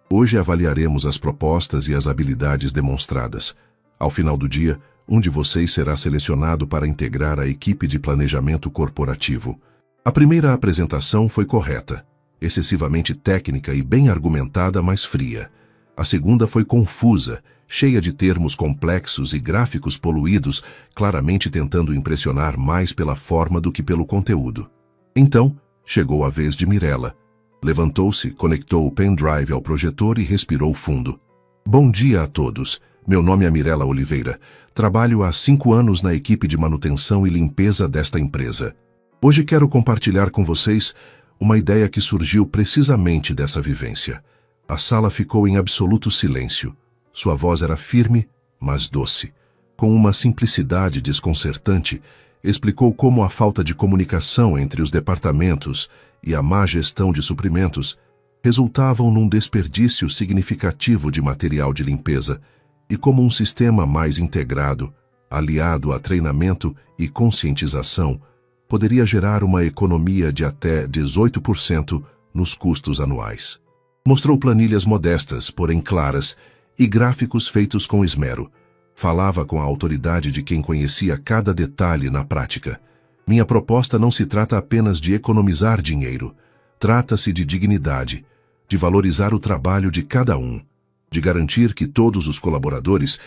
Hoje avaliaremos as propostas e as habilidades demonstradas. Ao final do dia, um de vocês será selecionado para integrar a equipe de planejamento corporativo. A primeira apresentação foi correta, excessivamente técnica e bem argumentada, mas fria. A segunda foi confusa, cheia de termos complexos e gráficos poluídos, claramente tentando impressionar mais pela forma do que pelo conteúdo. Então, chegou a vez de Mirella. Levantou-se, conectou o pendrive ao projetor e respirou fundo. Bom dia a todos. Meu nome é Mirella Oliveira. Trabalho há 5 anos na equipe de manutenção e limpeza desta empresa. Hoje quero compartilhar com vocês uma ideia que surgiu precisamente dessa vivência. A sala ficou em absoluto silêncio. Sua voz era firme, mas doce. Com uma simplicidade desconcertante, explicou como a falta de comunicação entre os departamentos e a má gestão de suprimentos resultavam num desperdício significativo de material de limpeza e como um sistema mais integrado, aliado a treinamento e conscientização, poderia gerar uma economia de até 18% nos custos anuais. Mostrou planilhas modestas, porém claras, e gráficos feitos com esmero. Falava com a autoridade de quem conhecia cada detalhe na prática. Minha proposta não se trata apenas de economizar dinheiro. Trata-se de dignidade, de valorizar o trabalho de cada um, de garantir que todos os colaboradores,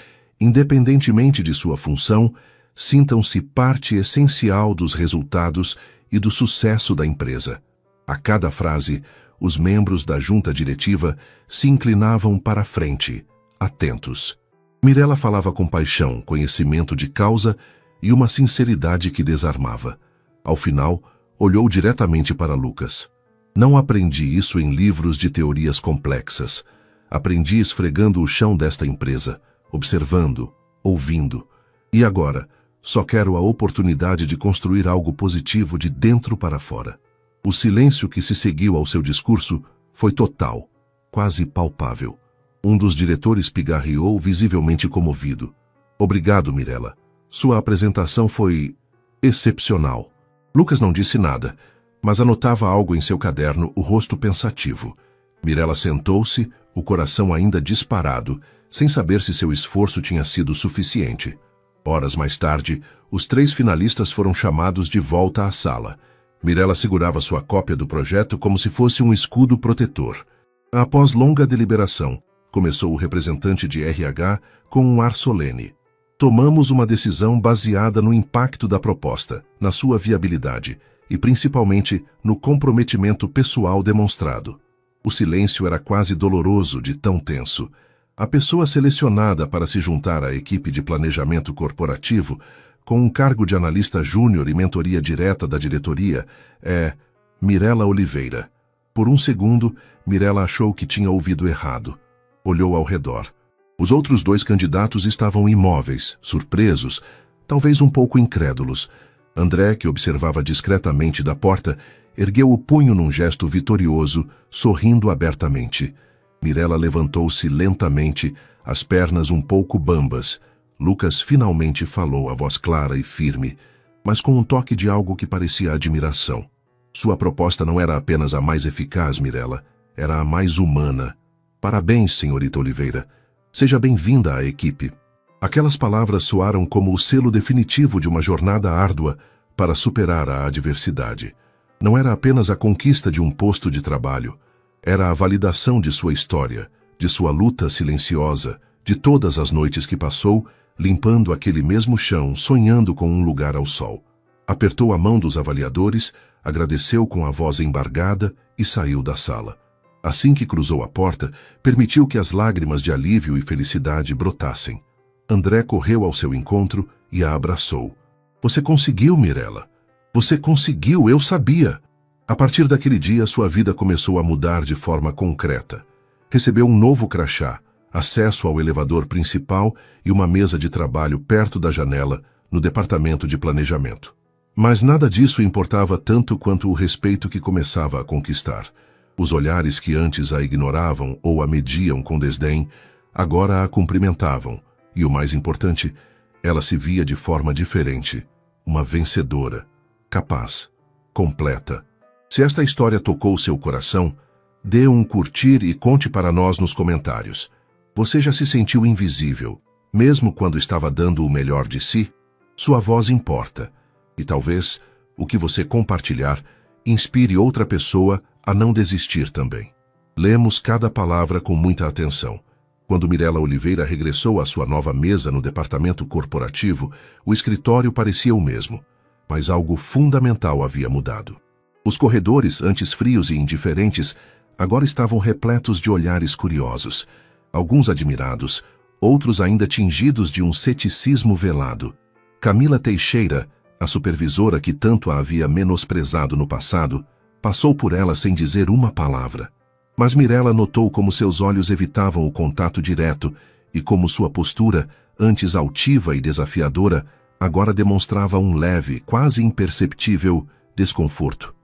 independentemente de sua função, sintam-se parte essencial dos resultados e do sucesso da empresa. A cada frase, os membros da junta diretiva se inclinavam para a frente, atentos. Mirella falava com paixão, conhecimento de causa e uma sinceridade que desarmava. Ao final, olhou diretamente para Lucas. Não aprendi isso em livros de teorias complexas. Aprendi esfregando o chão desta empresa, observando, ouvindo. E agora, só quero a oportunidade de construir algo positivo de dentro para fora. O silêncio que se seguiu ao seu discurso foi total, quase palpável. Um dos diretores pigarreou, visivelmente comovido. Obrigado, Mirella. Sua apresentação foi excepcional. Lucas não disse nada, mas anotava algo em seu caderno, o rosto pensativo. Mirella sentou-se, o coração ainda disparado, sem saber se seu esforço tinha sido suficiente. Horas mais tarde, os 3 finalistas foram chamados de volta à sala. Mirella segurava sua cópia do projeto como se fosse um escudo protetor. Após longa deliberação, começou o representante de RH com um ar solene. Tomamos uma decisão baseada no impacto da proposta, na sua viabilidade e principalmente no comprometimento pessoal demonstrado. O silêncio era quase doloroso de tão tenso. A pessoa selecionada para se juntar à equipe de planejamento corporativo, com um cargo de analista júnior e mentoria direta da diretoria, é Mirella Oliveira. Por um segundo, Mirella achou que tinha ouvido errado. Olhou ao redor. Os outros 2 candidatos estavam imóveis, surpresos, talvez um pouco incrédulos. André, que observava discretamente da porta, ergueu o punho num gesto vitorioso, sorrindo abertamente. Mirella levantou-se lentamente, as pernas um pouco bambas. Lucas finalmente falou a voz clara e firme, mas com um toque de algo que parecia admiração. Sua proposta não era apenas a mais eficaz, Mirella, era a mais humana. Parabéns, senhorita Oliveira. Seja bem-vinda à equipe. Aquelas palavras soaram como o selo definitivo de uma jornada árdua para superar a adversidade. Não era apenas a conquista de um posto de trabalho. Era a validação de sua história, de sua luta silenciosa, de todas as noites que passou, limpando aquele mesmo chão, sonhando com um lugar ao sol. Apertou a mão dos avaliadores, agradeceu com a voz embargada e saiu da sala. Assim que cruzou a porta, permitiu que as lágrimas de alívio e felicidade brotassem. André correu ao seu encontro e a abraçou. Você conseguiu, Mirella. Você conseguiu, eu sabia. A partir daquele dia, sua vida começou a mudar de forma concreta. Recebeu um novo crachá, acesso ao elevador principal e uma mesa de trabalho perto da janela, no departamento de planejamento. Mas nada disso importava tanto quanto o respeito que começava a conquistar. Os olhares que antes a ignoravam ou a mediam com desdém, agora a cumprimentavam. E o mais importante, ela se via de forma diferente. Uma vencedora, capaz, completa. Se esta história tocou seu coração, dê um curtir e conte para nós nos comentários. Você já se sentiu invisível, mesmo quando estava dando o melhor de si? Sua voz importa. E talvez o que você compartilhar inspire outra pessoa a não desistir também. Lemos cada palavra com muita atenção. Quando Mirella Oliveira regressou à sua nova mesa no departamento corporativo, o escritório parecia o mesmo, mas algo fundamental havia mudado. Os corredores, antes frios e indiferentes, agora estavam repletos de olhares curiosos, alguns admirados, outros ainda tingidos de um ceticismo velado. Camila Teixeira, a supervisora que tanto a havia menosprezado no passado, passou por ela sem dizer uma palavra. Mas Mirella notou como seus olhos evitavam o contato direto e como sua postura, antes altiva e desafiadora, agora demonstrava um leve, quase imperceptível, desconforto.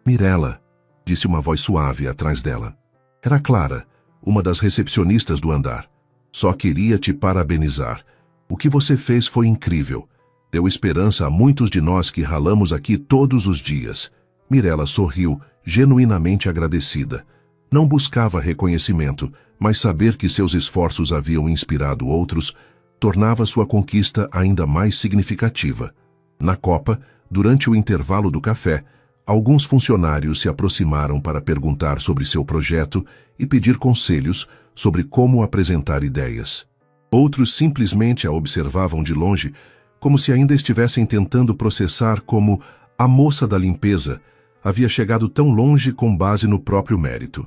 Mirella, disse uma voz suave atrás dela. Era Clara, uma das recepcionistas do andar. Só queria te parabenizar. O que você fez foi incrível. Deu esperança a muitos de nós que ralamos aqui todos os dias. Mirella sorriu, genuinamente agradecida. Não buscava reconhecimento, mas saber que seus esforços haviam inspirado outros tornava sua conquista ainda mais significativa. Na Copa, durante o intervalo do café, alguns funcionários se aproximaram para perguntar sobre seu projeto e pedir conselhos sobre como apresentar ideias. Outros simplesmente a observavam de longe, como se ainda estivessem tentando processar como a moça da limpeza havia chegado tão longe com base no próprio mérito.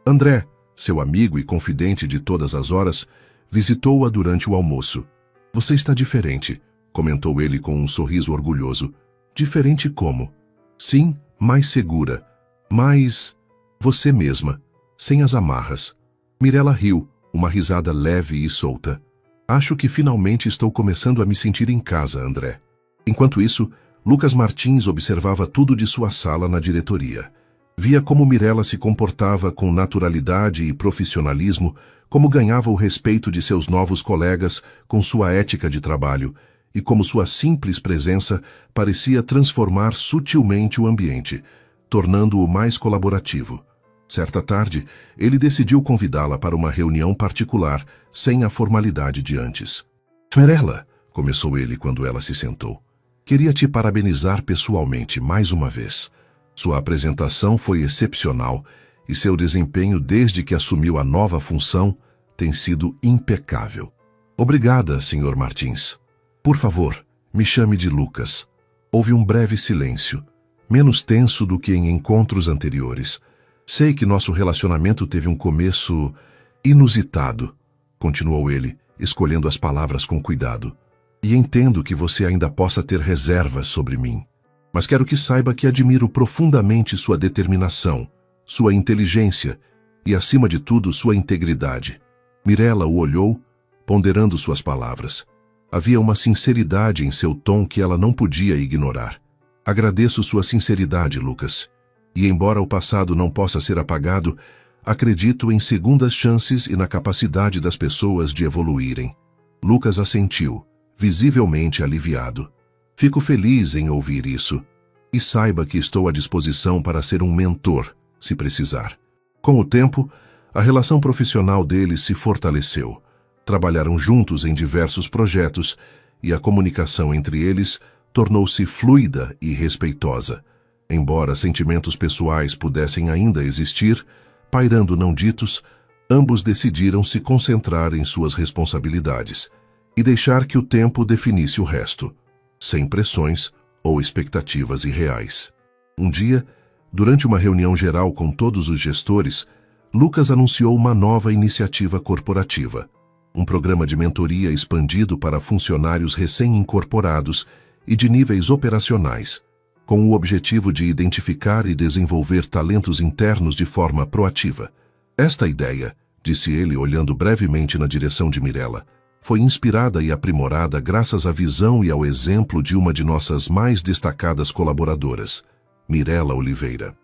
André, seu amigo e confidente de todas as horas, visitou-a durante o almoço. "Você está diferente", comentou ele com um sorriso orgulhoso. "Diferente como?" "Sim, mais segura. Mais você mesma, sem as amarras." Mirella riu, uma risada leve e solta. "Acho que finalmente estou começando a me sentir em casa, André." Enquanto isso, Lucas Martins observava tudo de sua sala na diretoria. Via como Mirella se comportava com naturalidade e profissionalismo, como ganhava o respeito de seus novos colegas com sua ética de trabalho, e como sua simples presença parecia transformar sutilmente o ambiente, tornando-o mais colaborativo. Certa tarde, ele decidiu convidá-la para uma reunião particular, sem a formalidade de antes. "Mirella", começou ele quando ela se sentou, "queria te parabenizar pessoalmente mais uma vez. Sua apresentação foi excepcional e seu desempenho desde que assumiu a nova função tem sido impecável." "Obrigada, Sr. Martins. Por favor, me chame de Lucas." Houve um breve silêncio, menos tenso do que em encontros anteriores. "Sei que nosso relacionamento teve um começo inusitado", continuou ele, escolhendo as palavras com cuidado. "E entendo que você ainda possa ter reservas sobre mim. Mas quero que saiba que admiro profundamente sua determinação, sua inteligência e, acima de tudo, sua integridade." Mirella o olhou, ponderando suas palavras. Havia uma sinceridade em seu tom que ela não podia ignorar. "Agradeço sua sinceridade, Lucas. E embora o passado não possa ser apagado, acredito em segundas chances e na capacidade das pessoas de evoluírem." Lucas assentiu, visivelmente aliviado. "Fico feliz em ouvir isso. E saiba que estou à disposição para ser um mentor, se precisar." Com o tempo, a relação profissional deles se fortaleceu. Trabalharam juntos em diversos projetos e a comunicação entre eles tornou-se fluida e respeitosa. Embora sentimentos pessoais pudessem ainda existir, pairando não ditos, ambos decidiram se concentrar em suas responsabilidades e deixar que o tempo definisse o resto, sem pressões ou expectativas irreais. Um dia, durante uma reunião geral com todos os gestores, Lucas anunciou uma nova iniciativa corporativa, um programa de mentoria expandido para funcionários recém-incorporados e de níveis operacionais, com o objetivo de identificar e desenvolver talentos internos de forma proativa. "Esta ideia", disse ele olhando brevemente na direção de Mirella, "foi inspirada e aprimorada graças à visão e ao exemplo de uma de nossas mais destacadas colaboradoras, Mirella Oliveira."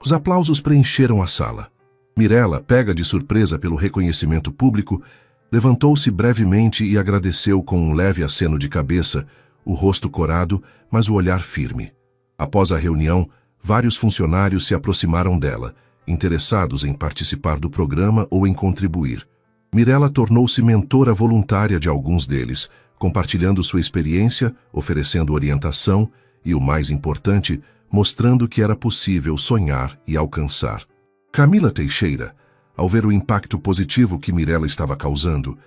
Os aplausos preencheram a sala. Mirella, pega de surpresa pelo reconhecimento público, levantou-se brevemente e agradeceu com um leve aceno de cabeça, o rosto corado, mas o olhar firme. Após a reunião, vários funcionários se aproximaram dela, interessados em participar do programa ou em contribuir. Mirella tornou-se mentora voluntária de alguns deles, compartilhando sua experiência, oferecendo orientação e, o mais importante, mostrando que era possível sonhar e alcançar. Camila Teixeira, ao ver o impacto positivo que Mirella estava causando,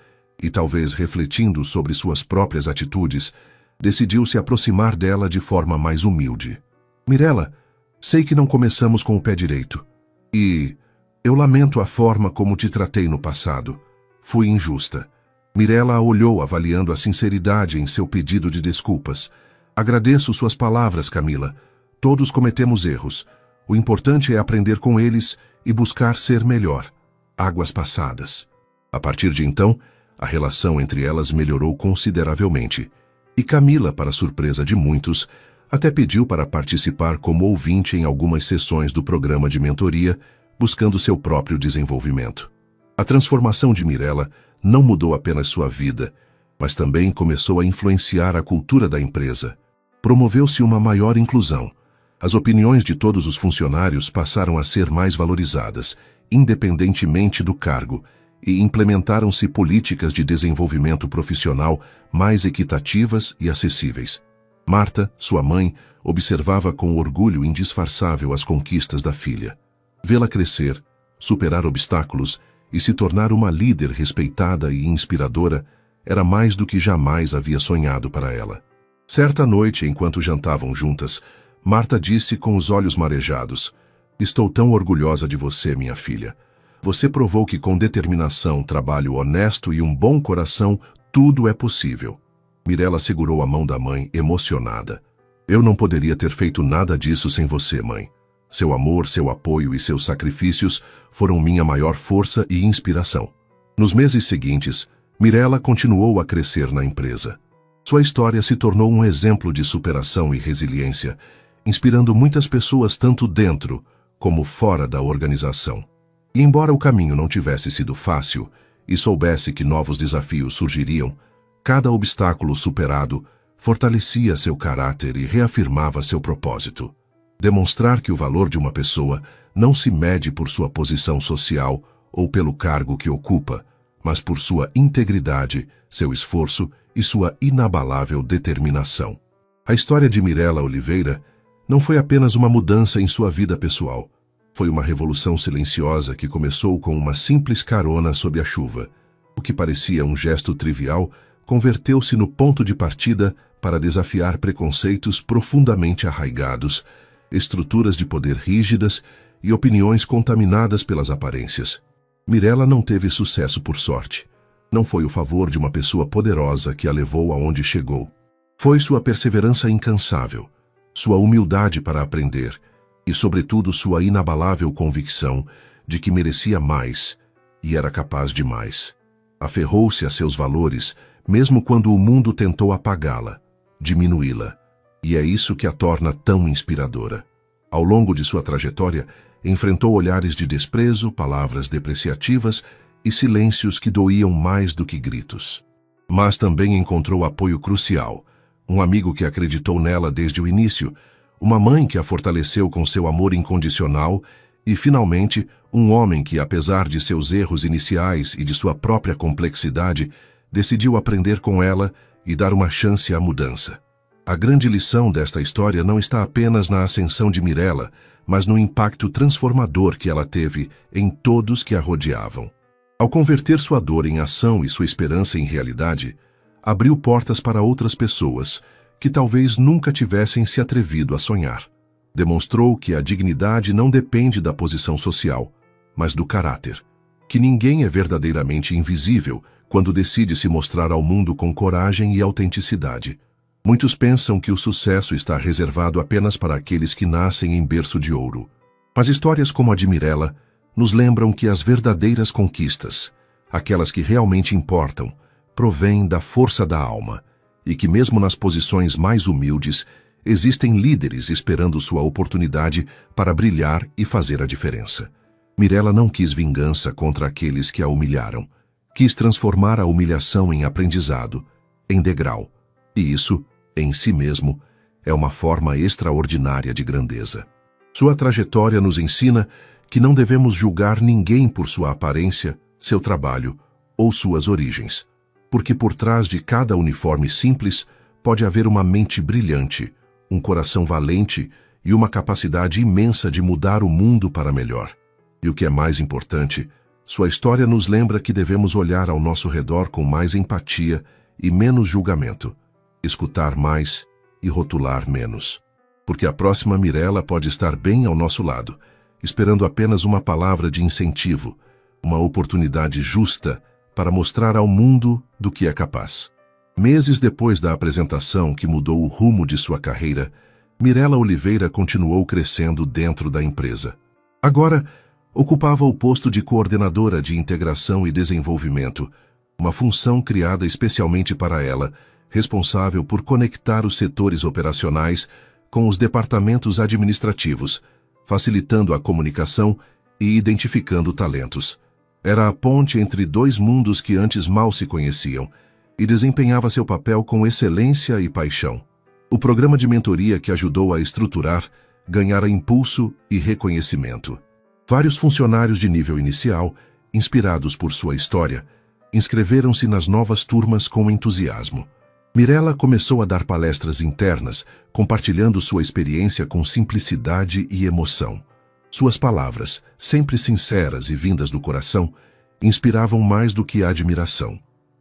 e talvez refletindo sobre suas próprias atitudes, decidiu se aproximar dela de forma mais humilde. "Mirella, sei que não começamos com o pé direito. E eu lamento a forma como te tratei no passado. Fui injusta." Mirella a olhou, avaliando a sinceridade em seu pedido de desculpas. "Agradeço suas palavras, Camila. Todos cometemos erros. O importante é aprender com eles e buscar ser melhor." Águas passadas. A partir de então, a relação entre elas melhorou consideravelmente. E Camila, para surpresa de muitos, até pediu para participar como ouvinte em algumas sessões do programa de mentoria, buscando seu próprio desenvolvimento. A transformação de Mirella não mudou apenas sua vida, mas também começou a influenciar a cultura da empresa. Promoveu-se uma maior inclusão. As opiniões de todos os funcionários passaram a ser mais valorizadas, independentemente do cargo, e implementaram-se políticas de desenvolvimento profissional mais equitativas e acessíveis. Marta, sua mãe, observava com orgulho indisfarçável as conquistas da filha. Vê-la crescer, superar obstáculos e se tornar uma líder respeitada e inspiradora era mais do que jamais havia sonhado para ela. Certa noite, enquanto jantavam juntas, Marta disse com os olhos marejados: "Estou tão orgulhosa de você, minha filha. Você provou que com determinação, trabalho honesto e um bom coração, tudo é possível." Mirella segurou a mão da mãe, emocionada. "Eu não poderia ter feito nada disso sem você, mãe. Seu amor, seu apoio e seus sacrifícios foram minha maior força e inspiração." Nos meses seguintes, Mirella continuou a crescer na empresa. Sua história se tornou um exemplo de superação e resiliência, inspirando muitas pessoas tanto dentro como fora da organização. E embora o caminho não tivesse sido fácil e soubesse que novos desafios surgiriam, cada obstáculo superado fortalecia seu caráter e reafirmava seu propósito. Demonstrar que o valor de uma pessoa não se mede por sua posição social ou pelo cargo que ocupa, mas por sua integridade, seu esforço e sua inabalável determinação. A história de Mirella Oliveira não foi apenas uma mudança em sua vida pessoal. Foi uma revolução silenciosa que começou com uma simples carona sob a chuva. O que parecia um gesto trivial converteu-se no ponto de partida para desafiar preconceitos profundamente arraigados, estruturas de poder rígidas e opiniões contaminadas pelas aparências. Mirella não teve sucesso por sorte. Não foi o favor de uma pessoa poderosa que a levou aonde chegou. Foi sua perseverança incansável, sua humildade para aprender e, sobretudo, sua inabalável convicção de que merecia mais e era capaz de mais. Aferrou-se a seus valores, mesmo quando o mundo tentou apagá-la, diminuí-la, e é isso que a torna tão inspiradora. Ao longo de sua trajetória, enfrentou olhares de desprezo, palavras depreciativas e silêncios que doíam mais do que gritos. Mas também encontrou apoio crucial, um amigo que acreditou nela desde o início, uma mãe que a fortaleceu com seu amor incondicional e, finalmente, um homem que, apesar de seus erros iniciais e de sua própria complexidade, decidiu aprender com ela e dar uma chance à mudança. A grande lição desta história não está apenas na ascensão de Mirella, mas no impacto transformador que ela teve em todos que a rodeavam. Ao converter sua dor em ação e sua esperança em realidade, abriu portas para outras pessoas que talvez nunca tivessem se atrevido a sonhar. Demonstrou que a dignidade não depende da posição social, mas do caráter, que ninguém é verdadeiramente invisível quando decide se mostrar ao mundo com coragem e autenticidade. Muitos pensam que o sucesso está reservado apenas para aqueles que nascem em berço de ouro. Mas histórias como a de Mirella nos lembram que as verdadeiras conquistas, aquelas que realmente importam, provêm da força da alma e que mesmo nas posições mais humildes existem líderes esperando sua oportunidade para brilhar e fazer a diferença. Mirella não quis vingança contra aqueles que a humilharam. Quis transformar a humilhação em aprendizado, em degrau. E isso, em si mesmo, é uma forma extraordinária de grandeza. Sua trajetória nos ensina que não devemos julgar ninguém por sua aparência, seu trabalho ou suas origens, porque por trás de cada uniforme simples pode haver uma mente brilhante, um coração valente e uma capacidade imensa de mudar o mundo para melhor. E o que é mais importante, sua história nos lembra que devemos olhar ao nosso redor com mais empatia e menos julgamento, escutar mais e rotular menos. Porque a próxima Mirella pode estar bem ao nosso lado, esperando apenas uma palavra de incentivo, uma oportunidade justa para mostrar ao mundo do que é capaz. Meses depois da apresentação que mudou o rumo de sua carreira, Mirella Oliveira continuou crescendo dentro da empresa. Agora, ocupava o posto de coordenadora de integração e desenvolvimento, uma função criada especialmente para ela, responsável por conectar os setores operacionais com os departamentos administrativos, facilitando a comunicação e identificando talentos. Era a ponte entre dois mundos que antes mal se conheciam, e desempenhava seu papel com excelência e paixão. O programa de mentoria que ajudou a estruturar ganhara impulso e reconhecimento. Vários funcionários de nível inicial, inspirados por sua história, inscreveram-se nas novas turmas com entusiasmo. Mirella começou a dar palestras internas, compartilhando sua experiência com simplicidade e emoção. Suas palavras, sempre sinceras e vindas do coração, inspiravam mais do que a admiração.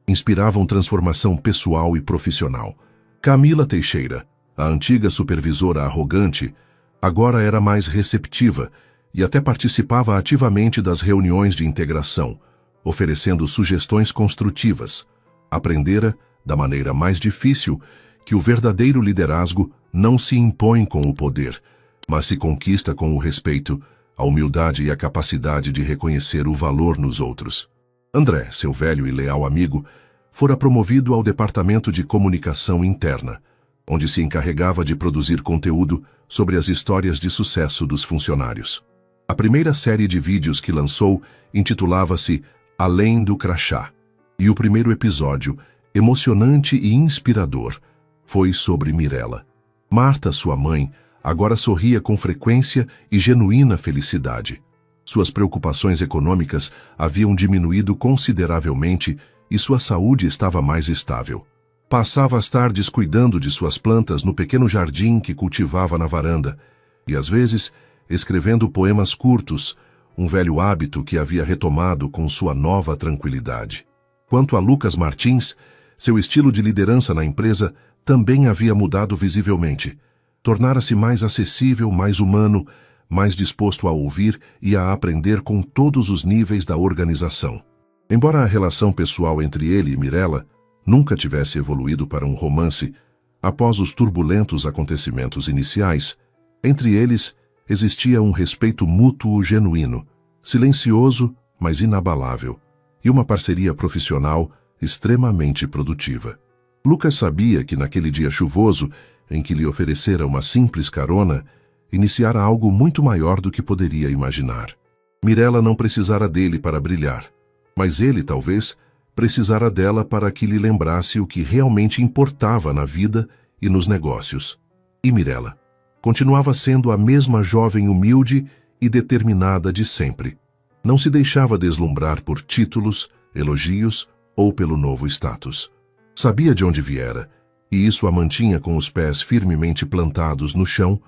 Inspiravam transformação pessoal e profissional. Camila Teixeira, a antiga supervisora arrogante, agora era mais receptiva e até participava ativamente das reuniões de integração, oferecendo sugestões construtivas. Aprendera, da maneira mais difícil, que o verdadeiro liderazgo não se impõe com o poder, mas se conquista com o respeito, a humildade e a capacidade de reconhecer o valor nos outros. André, seu velho e leal amigo, fora promovido ao Departamento de Comunicação Interna, onde se encarregava de produzir conteúdo sobre as histórias de sucesso dos funcionários. A primeira série de vídeos que lançou intitulava-se Além do Crachá, e o primeiro episódio, emocionante e inspirador, foi sobre Mirella. Marta, sua mãe, agora sorria com frequência e genuína felicidade. Suas preocupações econômicas haviam diminuído consideravelmente e sua saúde estava mais estável. Passava as tardes cuidando de suas plantas no pequeno jardim que cultivava na varanda e, às vezes, escrevendo poemas curtos, um velho hábito que havia retomado com sua nova tranquilidade. Quanto a Lucas Martins, seu estilo de liderança na empresa também havia mudado visivelmente. Tornara-se mais acessível, mais humano, mais disposto a ouvir e a aprender com todos os níveis da organização. Embora a relação pessoal entre ele e Mirella nunca tivesse evoluído para um romance, após os turbulentos acontecimentos iniciais, entre eles existia um respeito mútuo genuíno, silencioso, mas inabalável, e uma parceria profissional extremamente produtiva. Lucas sabia que naquele dia chuvoso, em que lhe oferecera uma simples carona, iniciara algo muito maior do que poderia imaginar. Mirella não precisara dele para brilhar, mas ele, talvez, precisara dela para que lhe lembrasse o que realmente importava na vida e nos negócios. E Mirella continuava sendo a mesma jovem humilde e determinada de sempre. Não se deixava deslumbrar por títulos, elogios ou pelo novo status. Sabia de onde viera, e isso a mantinha com os pés firmemente plantados no chão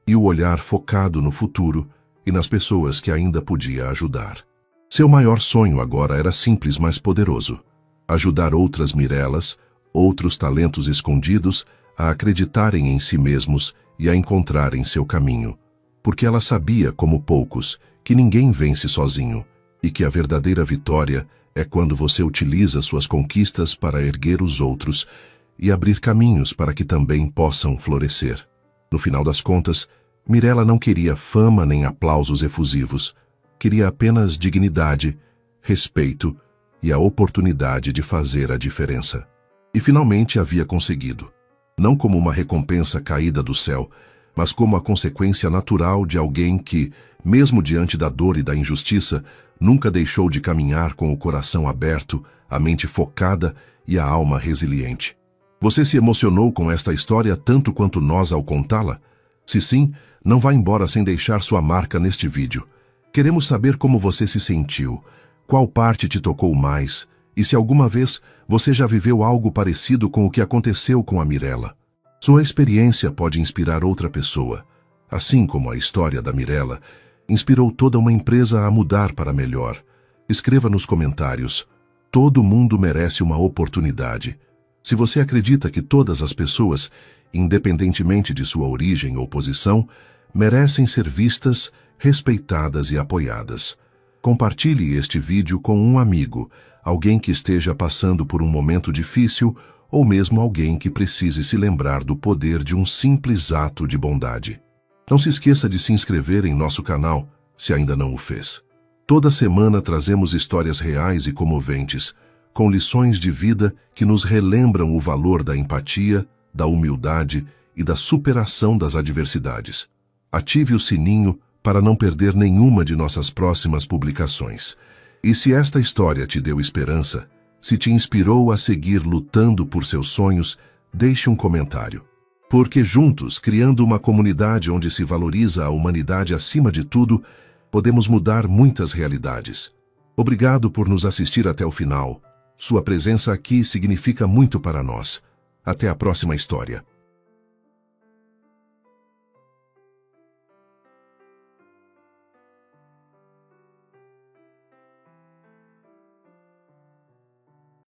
e o olhar focado no futuro e nas pessoas que ainda podia ajudar. Seu maior sonho agora era simples, mas poderoso: ajudar outras Mirellas, outros talentos escondidos, a acreditarem em si mesmos e a encontrarem seu caminho. Porque ela sabia, como poucos, que ninguém vence sozinho e que a verdadeira vitória é quando você utiliza suas conquistas para erguer os outros e abrir caminhos para que também possam florescer. No final das contas, Mirella não queria fama nem aplausos efusivos. Queria apenas dignidade, respeito e a oportunidade de fazer a diferença. E finalmente havia conseguido. Não como uma recompensa caída do céu, mas como a consequência natural de alguém que, mesmo diante da dor e da injustiça, nunca deixou de caminhar com o coração aberto, a mente focada e a alma resiliente. Você se emocionou com esta história tanto quanto nós ao contá-la? Se sim, não vá embora sem deixar sua marca neste vídeo. Queremos saber como você se sentiu, qual parte te tocou mais e se alguma vez você já viveu algo parecido com o que aconteceu com a Mirella. Sua experiência pode inspirar outra pessoa, assim como a história da Mirella inspirou toda uma empresa a mudar para melhor. Escreva nos comentários: todo mundo merece uma oportunidade. Se você acredita que todas as pessoas, independentemente de sua origem ou posição, merecem ser vistas, respeitadas e apoiadas. Compartilhe este vídeo com um amigo, alguém que esteja passando por um momento difícil ou mesmo alguém que precise se lembrar do poder de um simples ato de bondade. Não se esqueça de se inscrever em nosso canal, se ainda não o fez. Toda semana trazemos histórias reais e comoventes, com lições de vida que nos relembram o valor da empatia, da humildade e da superação das adversidades. Ative o sininho para não perder nenhuma de nossas próximas publicações. E se esta história te deu esperança, Se te inspirou a seguir lutando por seus sonhos, deixe um comentário. Porque juntos, criando uma comunidade onde se valoriza a humanidade acima de tudo, podemos mudar muitas realidades. Obrigado por nos assistir até o final. Sua presença aqui significa muito para nós. Até a próxima história.